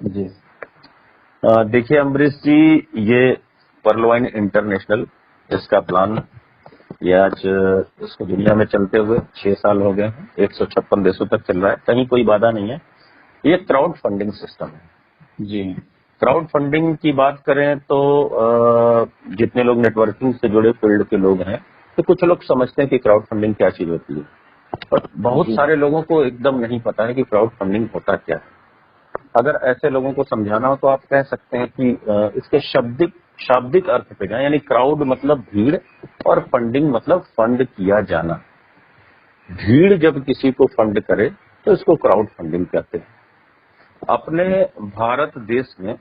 जी। देखिए अम्बरीश जी, ये पर्लवाइन इंटरनेशनल, इसका प्लान ये आज इसको दुनिया में चलते हुए 6 साल हो गए हैं, 156 देशों तक चल रहा है, कहीं कोई बाधा नहीं है। ये क्राउड फंडिंग सिस्टम है जी। क्राउड फंडिंग की बात करें तो जितने लोग नेटवर्किंग से जुड़े फील्ड के लोग हैं, तो कुछ लोग समझते हैं कि क्राउड फंडिंग क्या चीज होती है, और बहुत सारे लोगों को एकदम नहीं पता है कि क्राउड फंडिंग होता क्या है। अगर ऐसे लोगों को समझाना हो तो आप कह सकते हैं कि इसके शाब्दिक अर्थ पे जाए, यानी क्राउड मतलब भीड़ और फंडिंग मतलब फंड किया जाना। भीड़ जब किसी को फंड करे तो इसको क्राउड फंडिंग कहते हैं। अपने भारत देश में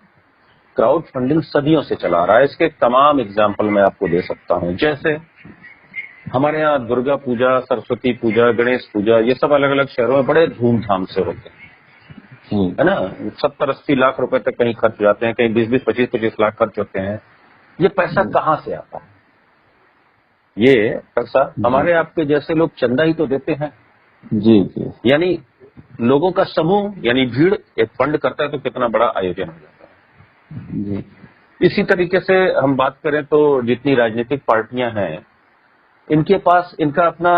क्राउड फंडिंग सदियों से चला आ रहा है। इसके तमाम एग्जाम्पल मैं आपको दे सकता हूं। जैसे हमारे यहाँ दुर्गा पूजा, सरस्वती पूजा, गणेश पूजा, ये सब अलग अलग शहरों में बड़े धूमधाम से होते हैं, है ना। 70-80 लाख रुपए तक कहीं खर्च हो जाते हैं, कहीं 20-20, 25-25 लाख खर्च होते हैं। ये पैसा कहाँ से आता है? ये पैसा हमारे आपके जैसे लोग चंदा ही तो देते हैं। जी जी। यानी लोगों का समूह, यानी भीड़ एक फंड करता है तो कितना बड़ा आयोजन हो जाता है। जी। इसी तरीके से हम बात करें तो जितनी राजनीतिक पार्टियां हैं, इनके पास इनका अपना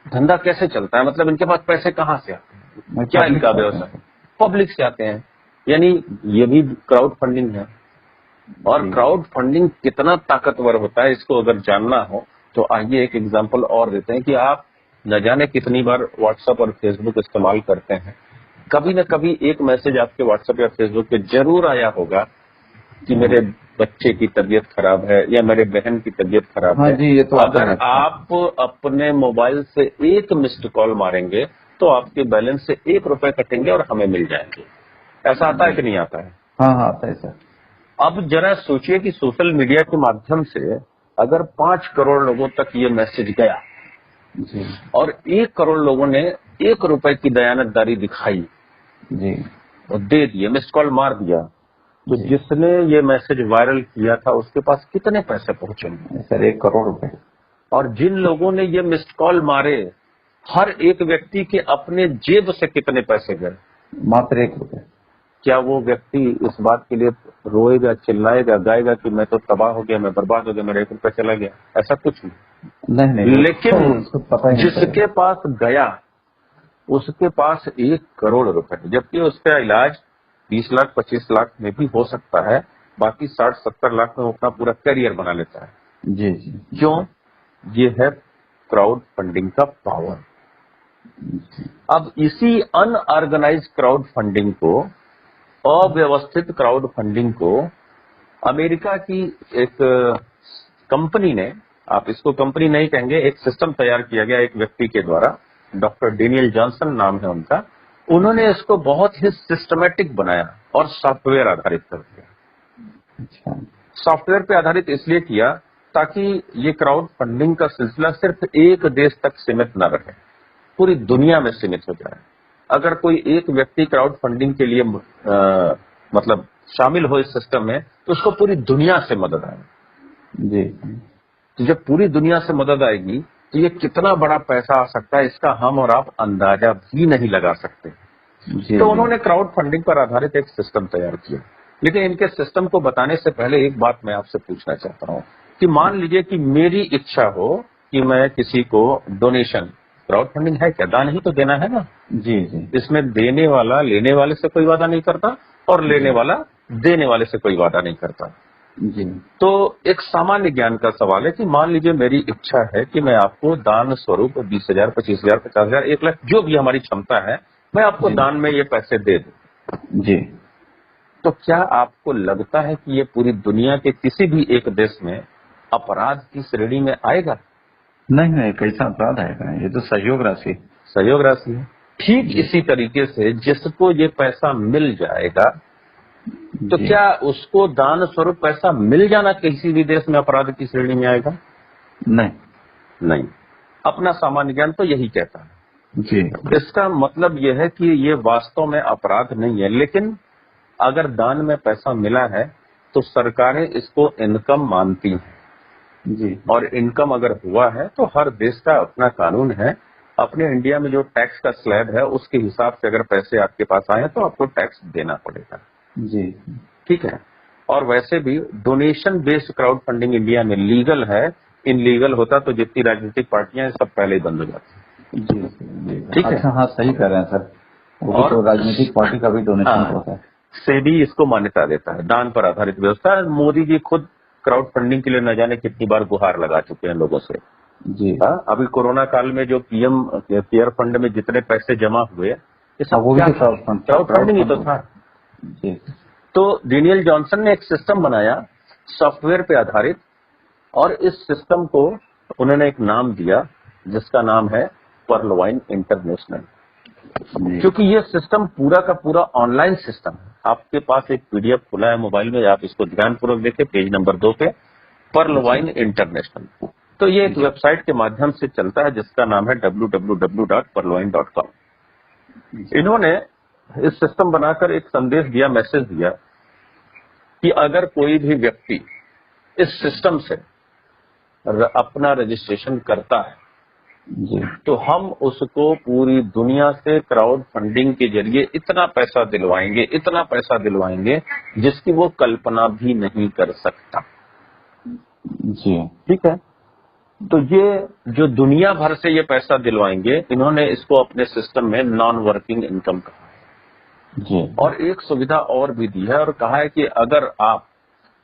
धंधा कैसे चलता है, मतलब इनके पास पैसे कहाँ से आते हैं, क्या इनका व्यवसाय? पब्लिक से आते हैं, यानी ये भी क्राउड फंडिंग है। और क्राउड फंडिंग कितना ताकतवर होता है, इसको अगर जानना हो तो आइए एक एग्जांपल और देते हैं कि आप न जाने कितनी बार व्हाट्सएप और फेसबुक इस्तेमाल करते हैं, कभी न कभी एक मैसेज आपके व्हाट्सएप या फेसबुक पे जरूर आया होगा कि मेरे बच्चे की तबीयत खराब है या मेरे बहन की तबीयत खराब है। जी, ये तो अगर आप अपने मोबाइल से एक मिस्ड कॉल मारेंगे तो आपके बैलेंस से 1 रुपए कटेंगे और हमें मिल जाएंगे। ऐसा आता है कि नहीं आता है? हाँ आता है सर। अब जरा सोचिए कि सोशल मीडिया के माध्यम से अगर 5 करोड़ लोगों तक ये मैसेज गया जी। और 1 करोड़ लोगों ने 1 रुपए की दयानतदारी दिखाई जी। और दे दिए, मिस्ड कॉल मार दिया, तो जिसने ये मैसेज वायरल किया था उसके पास कितने पैसे पहुंचेंगे? सर 1 करोड़ रुपए। और जिन लोगों ने ये मिस्ड कॉल मारे, हर एक व्यक्ति के अपने जेब से कितने पैसे गए? मात्र 1 रुपए। क्या वो व्यक्ति इस बात के लिए रोएगा, चिल्लाएगा, गाएगा कि मैं तो तबाह हो गया, मैं बर्बाद हो गया, मेरा 1 रुपया चला गया? ऐसा कुछ नहीं। लेकिन जिसके पास गया उसके पास 1 करोड़ रुपए, जबकि उसका इलाज 20 लाख 25 लाख में भी हो सकता है, बाकी 60-70 लाख में वो अपना पूरा करियर बना लेता है। जी जी। क्यों? ये है क्राउड फंडिंग का पावर। अब इसी अनऑर्गेनाइज क्राउड फंडिंग को, अव्यवस्थित क्राउड फंडिंग को, अमेरिका की एक कंपनी ने, आप इसको कंपनी नहीं कहेंगे, एक सिस्टम तैयार किया गया एक व्यक्ति के द्वारा, डॉक्टर डेनियल जॉनसन नाम है उनका। उन्होंने इसको बहुत ही सिस्टमेटिक बनाया और सॉफ्टवेयर आधारित कर दिया। सॉफ्टवेयर पे आधारित इसलिए किया ताकि ये क्राउड फंडिंग का सिलसिला सिर्फ एक देश तक सीमित न रहे, पूरी दुनिया में सीमित हो जाए। अगर कोई एक व्यक्ति क्राउड फंडिंग के लिए मतलब शामिल हो इस सिस्टम में, तो उसको पूरी दुनिया से मदद आए। जी। तो जब पूरी दुनिया से मदद आएगी तो ये कितना बड़ा पैसा आ सकता है, इसका हम और आप अंदाजा भी नहीं लगा सकते। तो उन्होंने क्राउड फंडिंग पर आधारित एक सिस्टम तैयार किया। लेकिन इनके सिस्टम को बताने से पहले एक बात मैं आपसे पूछना चाहता हूं कि मान लीजिए कि मेरी इच्छा हो कि मैं किसी को डोनेशन, क्राउड फंडिंग है क्या, दान ही तो देना है ना। जी जी। इसमें देने वाला लेने वाले से कोई वादा नहीं करता और लेने वाला देने वाले से कोई वादा नहीं करता। जी। तो एक सामान्य ज्ञान का सवाल है कि मान लीजिए मेरी इच्छा है कि मैं आपको दान स्वरूप 20,000, 25,000, 50,000, 1 लाख, जो भी हमारी क्षमता है, मैं आपको दान में ये पैसे दे दूं। जी। तो क्या आपको लगता है कि ये पूरी दुनिया के किसी भी एक देश में अपराध की श्रेणी में आएगा? नहीं, कैसा अपराध आएगा, ये तो सहयोग राशि है। ठीक इसी तरीके से जिसको ये पैसा मिल जाएगा, तो क्या उसको दान स्वरूप पैसा मिल जाना किसी भी देश में अपराध की श्रेणी में आएगा? नहीं। अपना सामान्य ज्ञान तो यही कहता है। जी। इसका मतलब यह है कि ये वास्तव में अपराध नहीं है, लेकिन अगर दान में पैसा मिला है तो सरकारें इसको इनकम मानती हैं। जी। और इनकम अगर हुआ है तो हर देश का अपना कानून है अपने इंडिया में जो टैक्स का स्लैब है उसके हिसाब से अगर पैसे आपके पास आए तो आपको टैक्स देना पड़ेगा। जी ठीक है। और वैसे भी donation based crowd funding India में लीगल है। इनलीगल होता तो जितनी राजनीतिक पार्टियां हैं सब पहले ही बंद हो जाती। जी जी। ठीक है। अच्छा, हाँ सही कह रहे हैं सर, वो भी और तो राजनीतिक पार्टी का भी डोनेशन हाँ, होता है। सेबी इसको मान्यता देता है, दान पर आधारित व्यवस्था है। मोदी जी खुद क्राउड फंडिंग के लिए न जाने कितनी बार गुहार लगा चुके हैं लोगों से। जी हाँ, अभी कोरोना काल में जो पीएम केयर फंड में जितने पैसे जमा हुए ये हाँ, सब वो भी क्या तो था? क्राउड क्राउड फंडिंग ही तो फंड। था। जी तो डेनियल जॉनसन ने एक सिस्टम बनाया सॉफ्टवेयर पे आधारित, और इस सिस्टम को उन्होंने एक नाम दिया जिसका नाम है पर्लवाइन इंटरनेशनल। जी क्योंकि ये सिस्टम पूरा का पूरा ऑनलाइन सिस्टम है। आपके पास एक पीडीएफ खुला है मोबाइल में, आप इसको ध्यानपूर्वक देखें, पेज नंबर 2 पे पर्लवाइन इंटरनेशनल। तो ये एक वेबसाइट के माध्यम से चलता है जिसका नाम है www.perloin.com। इन्होंने इस सिस्टम बनाकर एक संदेश दिया, मैसेज दिया कि अगर कोई भी व्यक्ति इस सिस्टम से अपना रजिस्ट्रेशन करता है जी तो हम उसको पूरी दुनिया से क्राउड फंडिंग के जरिए इतना पैसा दिलवाएंगे जिसकी वो कल्पना भी नहीं कर सकता। जी ठीक है। तो ये जो दुनिया भर से ये पैसा दिलवाएंगे, इन्होंने इसको अपने सिस्टम में नॉन वर्किंग इनकम कहा है। जी और एक सुविधा और भी दी है और कहा है कि अगर आप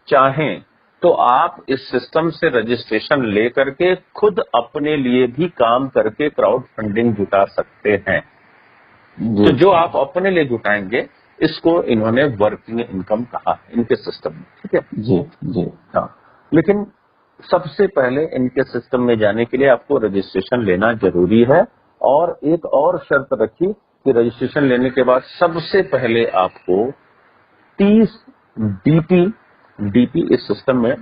चाहें तो आप इस सिस्टम से रजिस्ट्रेशन लेकर के खुद अपने लिए भी काम करके क्राउड फंडिंग जुटा सकते हैं। जी तो जो आप अपने लिए जुटाएंगे इसको इन्होंने वर्किंग इनकम कहा है इनके सिस्टम में। ठीक है। जी जी हाँ, लेकिन सबसे पहले इनके सिस्टम में जाने के लिए आपको रजिस्ट्रेशन लेना जरूरी है। और एक और शर्त रखी कि रजिस्ट्रेशन लेने के बाद सबसे पहले आपको 30 डीपी इस सिस्टम में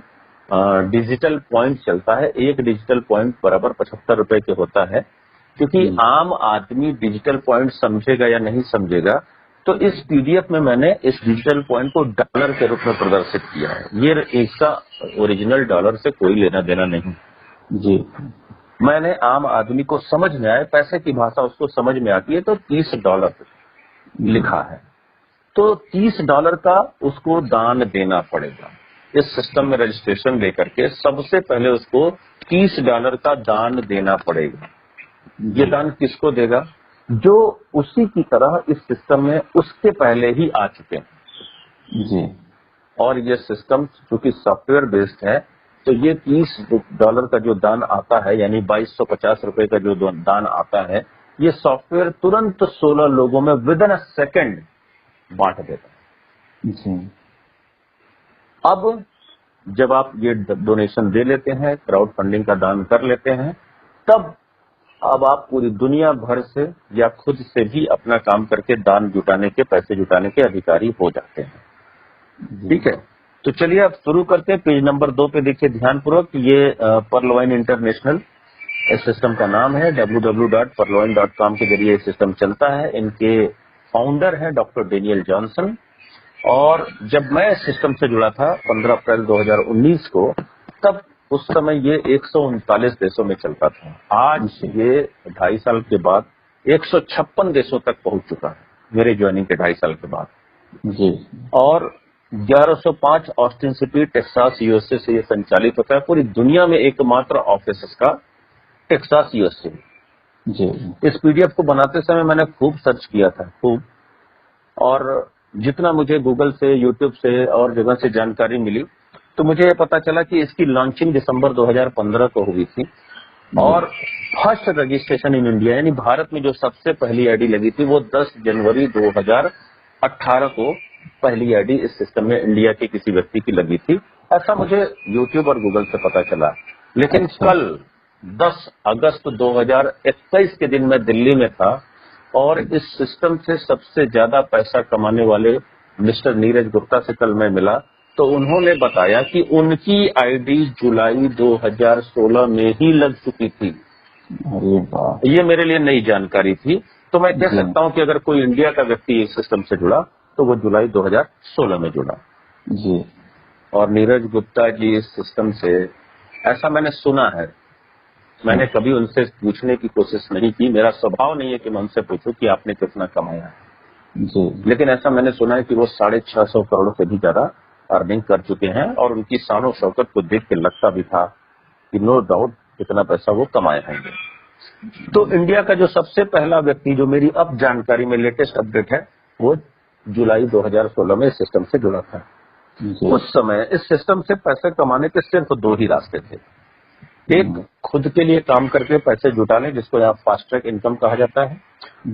डिजिटल पॉइंट चलता है। एक डिजिटल पॉइंट बराबर 75 रुपए के होता है। क्योंकि आम आदमी डिजिटल पॉइंट समझेगा या नहीं समझेगा, तो इस पीडीएफ में मैंने इस डिजिटल पॉइंट को डॉलर के रूप में प्रदर्शित किया है। ये इसका ओरिजिनल डॉलर से कोई लेना देना नहीं। जी मैंने आम आदमी को समझ में आए, पैसे की भाषा उसको समझ में आती है, तो $30 लिखा है। तो $30 का उसको दान देना पड़ेगा। इस सिस्टम में रजिस्ट्रेशन लेकर के सबसे पहले उसको $30 का दान देना पड़ेगा। ये दान किसको देगा? जो उसी की तरह इस सिस्टम में उसके पहले ही आ चुके हैं। जी और ये सिस्टम चूंकि सॉफ्टवेयर बेस्ड है, तो ये $30 का जो दान आता है, यानी 2250 रुपए का जो दान आता है, ये सॉफ्टवेयर तुरंत 16 लोगों में विदिन अ सेकेंड बांट देता है। जी अब जब आप ये डोनेशन दे लेते हैं, क्राउड फंडिंग का दान कर लेते हैं, तब अब आप पूरी दुनिया भर से या खुद से भी अपना काम करके दान जुटाने के, पैसे जुटाने के अधिकारी हो जाते हैं। ठीक है। तो चलिए अब शुरू करते हैं। पेज नंबर 2 पे देखिए ध्यानपूर्वक। ये पर्लवाइन इंटरनेशनल इस सिस्टम का नाम है। www.perloin.com के जरिए सिस्टम चलता है। इनके फाउंडर हैं डॉक्टर डेनियल जॉनसन। और जब मैं इस सिस्टम से जुड़ा था 15 अप्रैल 2019 को, तब उस समय ये 139 देशों में चलता था। आज ये 2.5 साल के बाद 156 देशों तक पहुंच चुका है, मेरे ज्वाइनिंग के 2.5 साल के बाद। जी और 1105 ऑस्टिन सिटी टेक्सास यूएसए से ये संचालित होता है। पूरी दुनिया में एकमात्र ऑफिस इसका टेक्सास यूएसए। जी इस पीडीएफ को बनाते समय मैंने खूब सर्च किया था, खूब। और जितना मुझे गूगल से, यूट्यूब से और जगह से जानकारी मिली, तो मुझे ये पता चला कि इसकी लॉन्चिंग दिसंबर 2015 को हुई थी। और फर्स्ट रजिस्ट्रेशन इन इंडिया, यानी भारत में जो सबसे पहली आईडी लगी थी, वो 10 जनवरी 2018 को पहली आईडी इस सिस्टम में इंडिया के किसी व्यक्ति की लगी थी। ऐसा मुझे यूट्यूब और गूगल से पता चला। लेकिन कल 10 अगस्त 2021 के दिन मैं दिल्ली में था और इस सिस्टम से सबसे ज्यादा पैसा कमाने वाले मिस्टर नीरज गुप्ता से कल मैं मिला, तो उन्होंने बताया कि उनकी आईडी जुलाई 2016 में ही लग चुकी थी। अरे वाह, ये मेरे लिए नई जानकारी थी। तो मैं कह सकता हूं कि अगर कोई इंडिया का व्यक्ति इस सिस्टम से जुड़ा तो वो जुलाई 2016 में जुड़ा। जी और नीरज गुप्ता जी इस सिस्टम से, ऐसा मैंने सुना है मैंने कभी उनसे पूछने की कोशिश नहीं की, मेरा स्वभाव नहीं है कि मैं उनसे पूछूं कि आपने कितना कमाया है। जी लेकिन ऐसा मैंने सुना है कि वो 650 करोड़ से भी ज्यादा अर्निंग कर चुके हैं और उनकी शान शौकत को देख के लगता भी था कि नो डाउट इतना पैसा वो कमाए होंगे। तो इंडिया का जो सबसे पहला व्यक्ति, जो मेरी अब जानकारी में लेटेस्ट अपडेट है, वो जुलाई 2016 में इस सिस्टम से जुड़ा था। जी उस समय इस सिस्टम से पैसे कमाने के सिर्फ दो ही रास्ते थे। एक, खुद के लिए काम करके पैसे जुटा लें, जिसको यहाँ फास्ट ट्रैक इनकम कहा जाता है,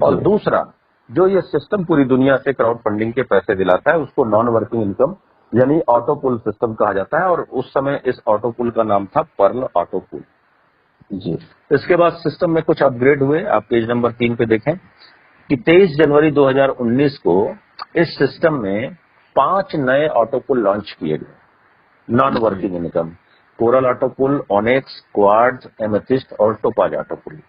और दूसरा, जो ये सिस्टम पूरी दुनिया से क्राउड फंडिंग के पैसे दिलाता है, उसको नॉन वर्किंग इनकम यानी ऑटो पुल सिस्टम कहा जाता है। और उस समय इस ऑटो पुल का नाम था पर्ल ऑटो पुल। जी इसके बाद सिस्टम में कुछ अपग्रेड हुए। आप पेज नंबर 3 पे देखें कि 23 जनवरी 2019 को इस सिस्टम में 5 नए ऑटो पुल लॉन्च किए गए non working income: coral auto pool, onyx, quartz, amethyst और टोपाज ऑटो पुल।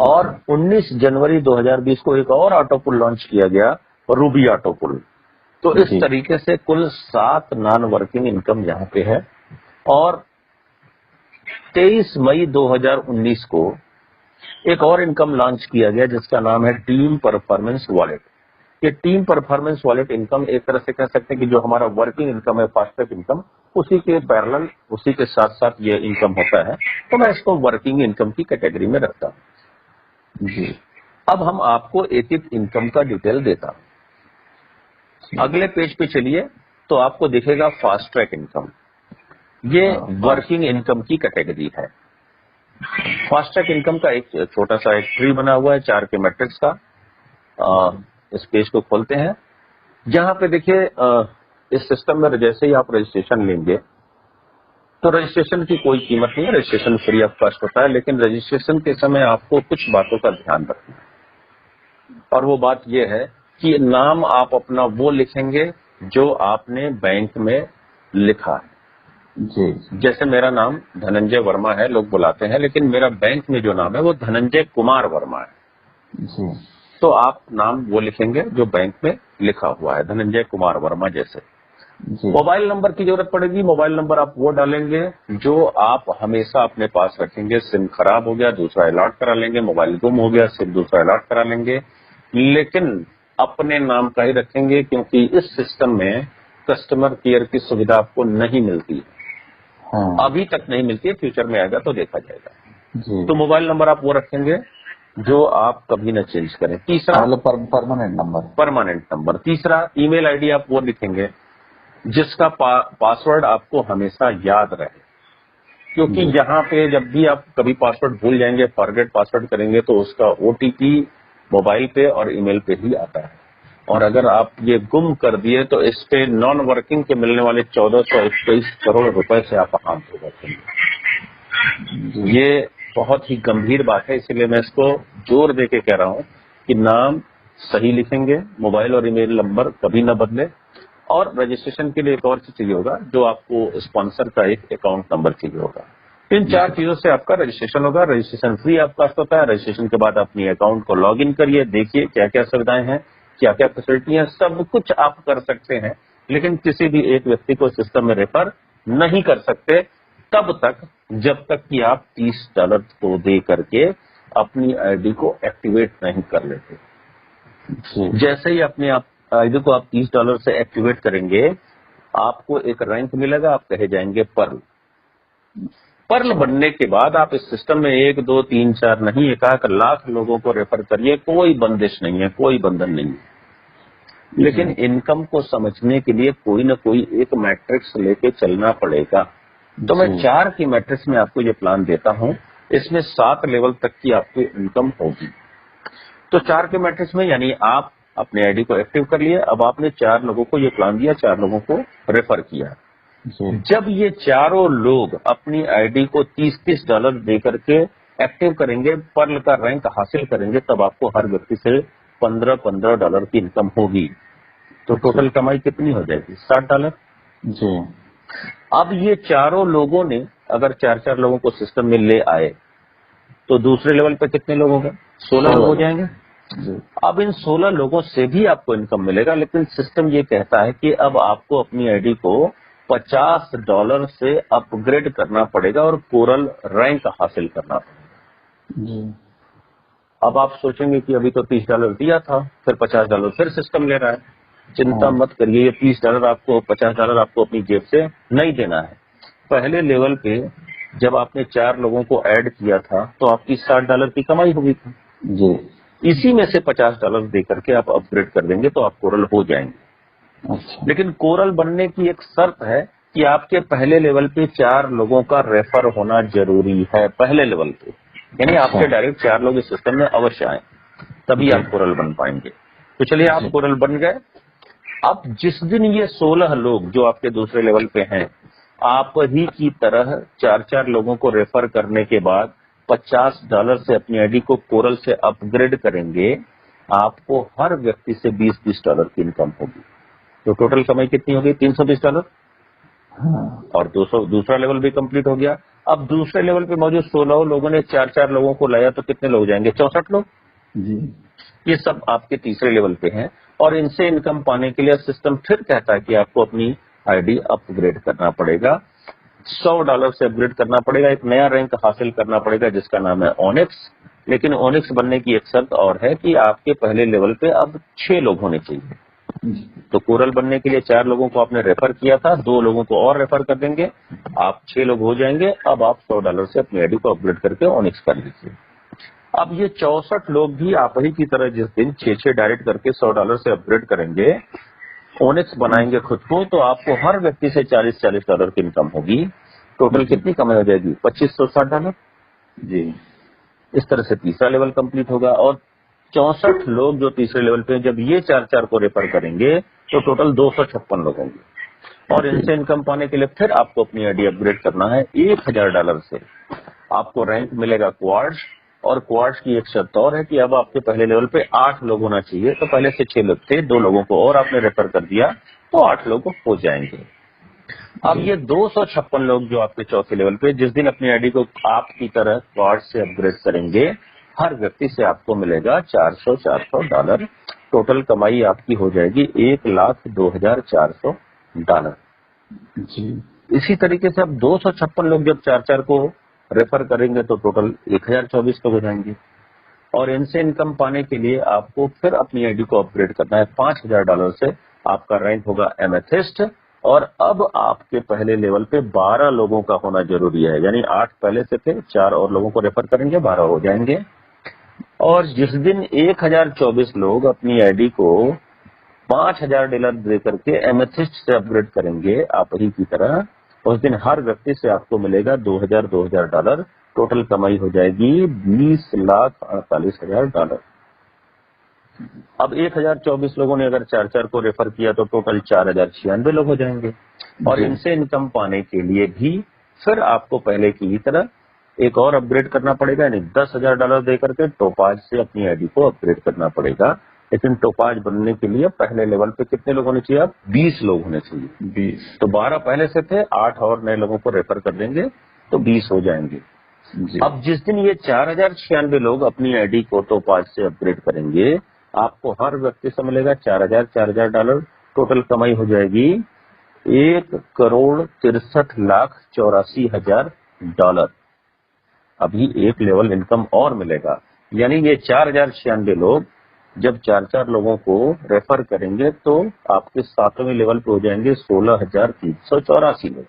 और 19 जनवरी 2020 को एक और ऑटो पुल लॉन्च किया गया, रूबी ऑटो पुल। तो इस तरीके से कुल 7 नॉन वर्किंग इनकम यहाँ पे है। और 23 मई 2019 को एक और इनकम लॉन्च किया गया जिसका नाम है टीम परफॉर्मेंस वॉलेट। ये टीम परफॉर्मेंस वॉलेट इनकम एक तरह से कह सकते हैं कि जो हमारा वर्किंग इनकम है, फास्ट ट्रैक इनकम, उसी के पैरेलल, उसी के साथ साथ ये इनकम होता है। तो मैं इसको वर्किंग इनकम की कैटेगरी में रखता हूं। जी अब हम आपको एक एक इनकम का डिटेल देता हूं। अगले पेज पे चलिए तो आपको दिखेगा फास्ट ट्रैक इनकम। ये वर्किंग इनकम की कैटेगरी है। फास्ट ट्रैक इनकम का एक छोटा सा एक ट्री बना हुआ है 4 के मैट्रिक्स का। इस पेज को खोलते हैं। जहां पे देखिए इस सिस्टम में जैसे ही आप रजिस्ट्रेशन लेंगे तो रजिस्ट्रेशन की कोई कीमत नहीं है, रजिस्ट्रेशन फ्री ऑफ कॉस्ट होता है। लेकिन रजिस्ट्रेशन के समय आपको कुछ बातों का ध्यान रखना है, और वो बात ये है कि नाम आप अपना वो लिखेंगे जो आपने बैंक में लिखा है। जी जैसे मेरा नाम धनंजय वर्मा है, लोग बुलाते हैं, लेकिन मेरा बैंक में जो नाम है वो धनंजय कुमार वर्मा है। जी तो आप नाम वो लिखेंगे जो बैंक में लिखा हुआ है, धनंजय कुमार वर्मा जैसे। जी मोबाइल नंबर की जरूरत पड़ेगी। मोबाइल नंबर आप वो डालेंगे जो आप हमेशा अपने पास रखेंगे। सिम खराब हो गया, दूसरा अलॉट करा लेंगे। मोबाइल गुम हो गया, सिम दूसरा अलॉट करा लेंगे। लेकिन अपने नाम का ही रखेंगे, क्योंकि इस सिस्टम में कस्टमर केयर की सुविधा आपको नहीं मिलती। हाँ अभी तक नहीं मिलती है, फ्यूचर में आएगा तो देखा जाएगा। जी तो मोबाइल नंबर आप वो रखेंगे जो आप कभी न चेंज करें। तीसरा, परमानेंट नंबर। तीसरा, ईमेल आईडी आप वो लिखेंगे जिसका पासवर्ड आपको हमेशा याद रहे, क्योंकि यहाँ पे जब भी आप कभी पासवर्ड भूल जाएंगे, फॉरगेट पासवर्ड करेंगे, तो उसका ओटीपी मोबाइल पे और ईमेल पे ही आता है। और अगर आप ये गुम कर दिए तो इस पे नॉन वर्किंग के मिलने वाले 1421 करोड़ रुपए से आप हाथ धो बैठेंगे। ये बहुत ही गंभीर बात है, इसलिए मैं इसको जोर दे के कह रहा हूं कि नाम सही लिखेंगे, मोबाइल और ईमेल नंबर कभी न बदले। और रजिस्ट्रेशन के लिए एक और चीज चाहिए होगा, जो आपको स्पॉन्सर का एक अकाउंट नंबर चाहिए होगा। इन 4 चीजों से आपका रजिस्ट्रेशन होगा। रजिस्ट्रेशन फ्री ऑफ कॉस्ट होता है। रजिस्ट्रेशन के बाद अपनी अकाउंट को लॉग इन करिए, देखिए क्या क्या सुविधाएं हैं, क्या क्या फैसिलिटी है, सब कुछ आप कर सकते हैं। लेकिन किसी भी एक व्यक्ति को सिस्टम में रेफर नहीं कर सकते तब तक जब तक कि आप $30 को दे करके अपनी आईडी को एक्टिवेट नहीं कर लेते। जैसे ही अपने आईडी को आप $30 से एक्टिवेट करेंगे, आपको एक रैंक मिलेगा, आप कहे जाएंगे पर्ल। पर्ल बनने के बाद आप इस सिस्टम में 1, 2, 3, 4 नहीं, 1 लाख लोगों को रेफर करिए, कोई बंदिश नहीं है, कोई बंधन नहीं है। लेकिन इनकम को समझने के लिए कोई ना कोई एक मैट्रिक्स लेके चलना पड़ेगा। तो मैं 4 की मैट्रिक्स में आपको ये प्लान देता हूं। इसमें 7 लेवल तक की आपकी इनकम होगी। तो 4 के मैट्रिक्स में, यानी आप अपने आईडी को एक्टिव कर लिए, अब आपने 4 लोगों को ये प्लान दिया, 4 लोगों को रेफर किया। जब ये चारों लोग अपनी आईडी को $30 दे करके एक्टिव करेंगे, पर्ल का रैंक हासिल करेंगे, तब आपको हर व्यक्ति से $15 की इनकम होगी। तो टोटल कमाई कितनी हो जाएगी? $60 जी। अब ये चारों लोगों ने अगर 4-4 लोगों को सिस्टम में ले आए तो दूसरे लेवल पे कितने लोग होंगे? 16 लोग हो जाएंगे। अब इन 16 लोगों से भी आपको इनकम मिलेगा, लेकिन सिस्टम ये कहता है कि अब आपको अपनी आईडी को $50 से अपग्रेड करना पड़ेगा और कोरल रैंक हासिल करना पड़ेगा। जी। अब आप सोचेंगे कि अभी तो $30 दिया था, फिर $50 फिर सिस्टम ले रहा है। चिंता हाँ। मत करिए, ये $30 आपको, $50 आपको अपनी जेब से नहीं देना है। पहले लेवल पे जब आपने 4 लोगों को ऐड किया था तो आपकी $60 की कमाई हुई थी। जी। इसी में से $50 दे करके आप अपग्रेड कर देंगे तो आप कोरल हो जाएंगे। अच्छा। लेकिन कोरल बनने की एक शर्त है कि आपके पहले लेवल पे 4 लोगों का रेफर होना जरूरी है, पहले लेवल पे। यानी अच्छा। आपके डायरेक्ट 4 लोग इस सिस्टम में अवश्य आए, तभी जी। आप कोरल बन पाएंगे। तो चलिए, आप जी। कोरल बन गए। अब जिस दिन ये 16 लोग जो आपके दूसरे लेवल पे हैं, आप ही की तरह 4-4 लोगों को रेफर करने के बाद $50 से अपनी आईडी को कोरल से अपग्रेड करेंगे, आपको हर व्यक्ति से $20-20 की इनकम होगी। तो टोटल कमाई कितनी होगी? $320। हाँ। और 200 दूसरा लेवल भी कंप्लीट हो गया। अब दूसरे लेवल पे मौजूद 16 लोगों ने 4-4 लोगों को लाया तो कितने लोग जाएंगे? 64 लोग। जी। ये सब आपके तीसरे लेवल पे हैं और इनसे इनकम पाने के लिए सिस्टम फिर कहता है कि आपको अपनी आईडी अपग्रेड करना पड़ेगा। $100 से अपग्रेड करना पड़ेगा, एक नया रैंक हासिल करना पड़ेगा जिसका नाम है ओनिक्स। लेकिन ओनिक्स बनने की एक शर्त और है कि आपके पहले लेवल पे अब 6 लोग होने चाहिए। जी। तो कोरल बनने के लिए 4 लोगों को आपने रेफर किया था, 2 लोगों को और रेफर कर देंगे, आप 6 लोग हो जाएंगे। अब आप $100 से अपनी आईडी को अपग्रेड करके ओनिक्स कर लीजिए। अब ये 64 लोग भी आप ही की तरह जिस दिन 6-6 डायरेक्ट करके $100 से अपग्रेड करेंगे, ओनिक्स बनाएंगे खुद को, तो आपको हर व्यक्ति से $40-40 की इनकम होगी। टोटल जी। कितनी कमाई हो जाएगी? $2560। जी। इस तरह से तीसरा लेवल कंप्लीट होगा और 64 लोग जो तीसरे लेवल पे हैं, जब ये 4-4 को रेफर करेंगे तो टोटल 256 लोग होंगे। और इनसे इनकम पाने के लिए फिर आपको अपनी आईडी अपग्रेड करना है $1000 से। आपको रैंक मिलेगा क्वार्ट्ज, और क्वार्ट्ज की एक शर्त और है कि अब आपके पहले लेवल पे 8 लोग होना चाहिए। तो पहले से 6 लोग थे, 2 लोगों को और आपने रेफर कर दिया तो 8 लोग हो जाएंगे। अब ये 256 लोग जो आपके चौथे लेवल पे जिस दिन अपनी आईडी को आपकी तरह क्वार्ट्ज से अपग्रेड करेंगे, हर व्यक्ति से आपको मिलेगा $400। टोटल कमाई आपकी हो जाएगी $1,02,400। जी। इसी तरीके से अब 256 लोग जब 4-4 को रेफर करेंगे तो टोटल 1024 लोग हो जाएंगे। और इनसे इनकम पाने के लिए आपको फिर अपनी आईडी को अपग्रेड करना है $5000 से। आपका रैंक होगा एमेथिस्ट, और अब आपके पहले लेवल पे 12 लोगों का होना जरूरी है। यानी 8 पहले से थे, 4 और लोगों को रेफर करेंगे, 12 हो जाएंगे। और जिस दिन 1024 लोग अपनी आईडी को $5000 दे करके एमेथिस्ट से अपग्रेड करेंगे आप ही की तरह, उस दिन हर व्यक्ति से आपको मिलेगा $2000। टोटल कमाई हो जाएगी $20,48,000। अब 1024 लोगों ने अगर 4-4 को रेफर किया तो टोटल 4096 लोग हो जाएंगे। और जी। इनसे इनकम पाने के लिए भी फिर आपको पहले की ही तरह एक और अपग्रेड करना पड़ेगा, यानी $10,000 दे करके टोपाज से अपनी आईडी को अपग्रेड करना पड़ेगा। लेकिन टोपाज बनने के लिए पहले लेवल पे कितने लोग होने चाहिए? अब 20 लोग होने चाहिए। 20। तो 12 पहले से थे, 8 और नए लोगों को रेफर कर देंगे तो 20 हो जाएंगे। जी। अब जिस दिन ये 4096 लोग अपनी आईडी को टोपाज से अपग्रेड करेंगे, आपको हर व्यक्ति से मिलेगा $4000। टोटल कमाई हो जाएगी $1,63,84,000। अभी एक लेवल इनकम और मिलेगा, यानी ये 4096 लोग जब 4-4 लोगों को रेफर करेंगे तो आपके 7वें लेवल पे हो जाएंगे 16,384 लोग।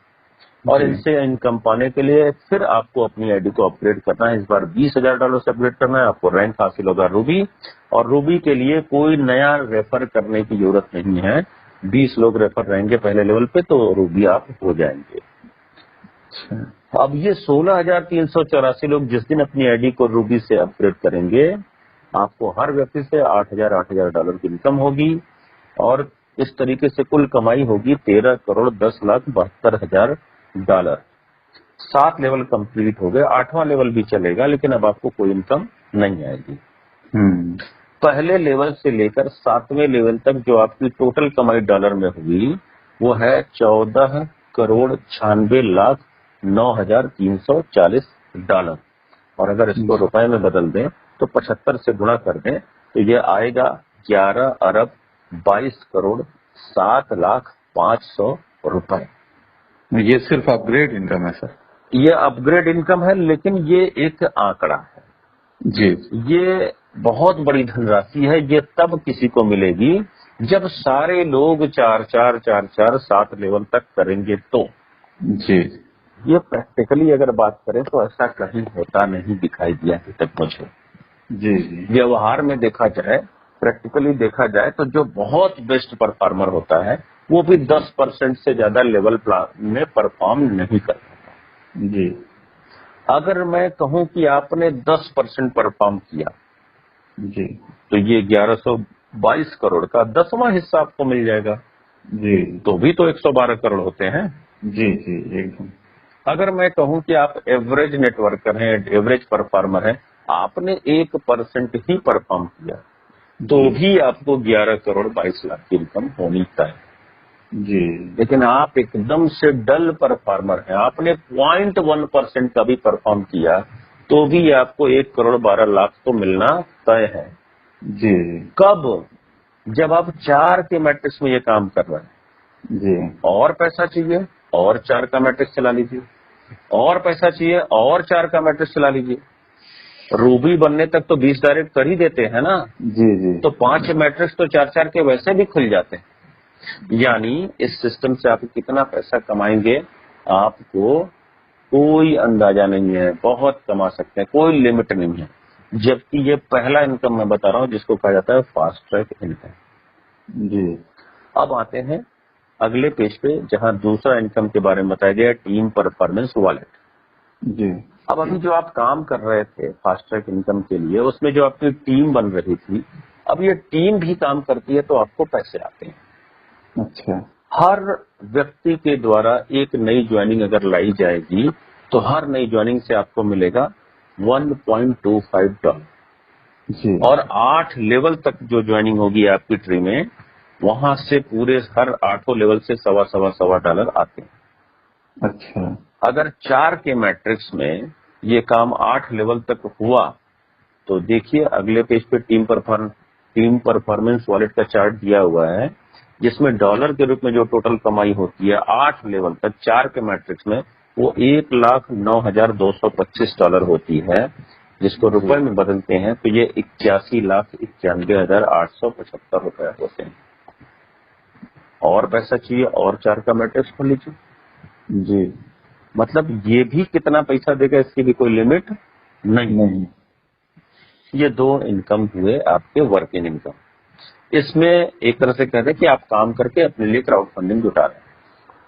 और जी। इनसे इनकम पाने के लिए फिर आपको अपनी आईडी को अपग्रेड करना है। इस बार $20,000 से अपग्रेड करना है। आपको रैंक हासिल होगा रूबी, और रूबी के लिए कोई नया रेफर करने की जरूरत नहीं है। 20 लोग रेफर रहेंगे पहले लेवल पे तो रूबी आप हो जाएंगे। अच्छा। अब ये 16,384 लोग जिस दिन अपनी आईडी को रूबी से अपग्रेड करेंगे, आपको हर व्यक्ति से $8,000 की इनकम होगी। और इस तरीके से कुल कमाई होगी $13,10,72,000। 7 लेवल कंप्लीट हो गए, 8वां लेवल भी चलेगा लेकिन अब आपको कोई इनकम नहीं आएगी। पहले लेवल से लेकर 7वें लेवल तक जो आपकी टोटल कमाई डॉलर में हुई वो है $14,96,09,340। और अगर इसको रुपए में बदल दें तो 75 से गुणा कर दें तो ये आएगा $11,22,07,05,00,000 रुपए। ये सिर्फ अपग्रेड इनकम है सर? ये अपग्रेड इनकम है, लेकिन ये एक आंकड़ा है। जी। ये बहुत बड़ी धनराशि है। ये तब किसी को मिलेगी जब सारे लोग 4-4-4-4-7 लेवल तक करेंगे तो। जी ये प्रैक्टिकली अगर बात करें तो ऐसा कहीं होता नहीं दिखाई दिया अभी तक मुझे। जी जी व्यवहार में देखा जाए, प्रैक्टिकली देखा जाए तो जो बहुत बेस्ट परफॉर्मर होता है वो भी 10% से ज्यादा लेवल में परफॉर्म नहीं कर पाता। जी अगर मैं कहूं कि आपने 10% परफॉर्म किया जी तो ये 1122 करोड़ का 10वां हिस्सा आपको मिल जाएगा। जी तो भी तो 112 करोड़ होते हैं। जी जी एकदम। अगर मैं कहूं कि आप एवरेज नेटवर्कर हैं, एवरेज परफॉर्मर हैं, आपने 1% ही परफॉर्म किया तो जी भी आपको 11 करोड़ 22 लाख की इनकम होनी तय। जी लेकिन आप एकदम से डल परफॉर्मर हैं, आपने 0.1% का भी परफॉर्म किया तो भी आपको 1 करोड़ 12 लाख तो मिलना तय है। जी कब? जब आप 4 के मैट्रिक्स में ये काम कर रहे हैं। जी और पैसा चाहिए और 4 का मैट्रिक्स चला लीजिए, और पैसा चाहिए और 4 का मैट्रिक्स चला लीजिए। रूबी बनने तक तो 20 डायरेक्ट कर ही देते हैं ना, जी जी तो 5 मैट्रिक्स तो 4-4 के वैसे भी खुल जाते हैं। यानी इस सिस्टम से आप कितना पैसा कमाएंगे आपको कोई अंदाजा नहीं है। बहुत कमा सकते हैं, कोई लिमिट नहीं है। जबकि ये पहला इनकम मैं बता रहा हूं जिसको कहा जाता है फास्ट ट्रैक इनकम। जी अब आते हैं अगले पेज पे जहां दूसरा इनकम के बारे में बताया गया, टीम परफॉर्मेंस वॉलेट। जी अब अभी जो आप काम कर रहे थे फास्ट ट्रैक इनकम के लिए, उसमें जो आपकी टीम बन रही थी, अब ये टीम भी काम करती है तो आपको पैसे आते हैं। अच्छा। हर व्यक्ति के द्वारा एक नई ज्वाइनिंग अगर लाई जाएगी तो हर नई ज्वाइनिंग से आपको मिलेगा $1.25। जी और 8 लेवल तक जो ज्वाइनिंग होगी आपकी ट्री में, वहां से पूरे हर 8 लेवल से सवा डॉलर आते हैं। अच्छा। अगर 4 के मैट्रिक्स में ये काम 8 लेवल तक हुआ तो देखिए अगले पेज पे टीम परफॉर्मेंस वॉलेट का चार्ट दिया हुआ है, जिसमें डॉलर के रूप में जो टोटल कमाई होती है 8 लेवल तक 4 के मैट्रिक्स में, वो $1,09,225 होती है, जिसको रुपए में बदलते हैं तो ये 81,91,875 रुपए होते हैं। और पैसा चाहिए और 4 का मैट्रिक्स खोल लीजिए। जी मतलब ये भी कितना पैसा देगा इसकी भी कोई लिमिट नहीं। ये 2 इनकम हुए आपके वर्किंग इनकम। इसमें एक तरह से कहते हैं कि आप काम करके अपने लिए क्राउड फंडिंग जुटा रहे हैं।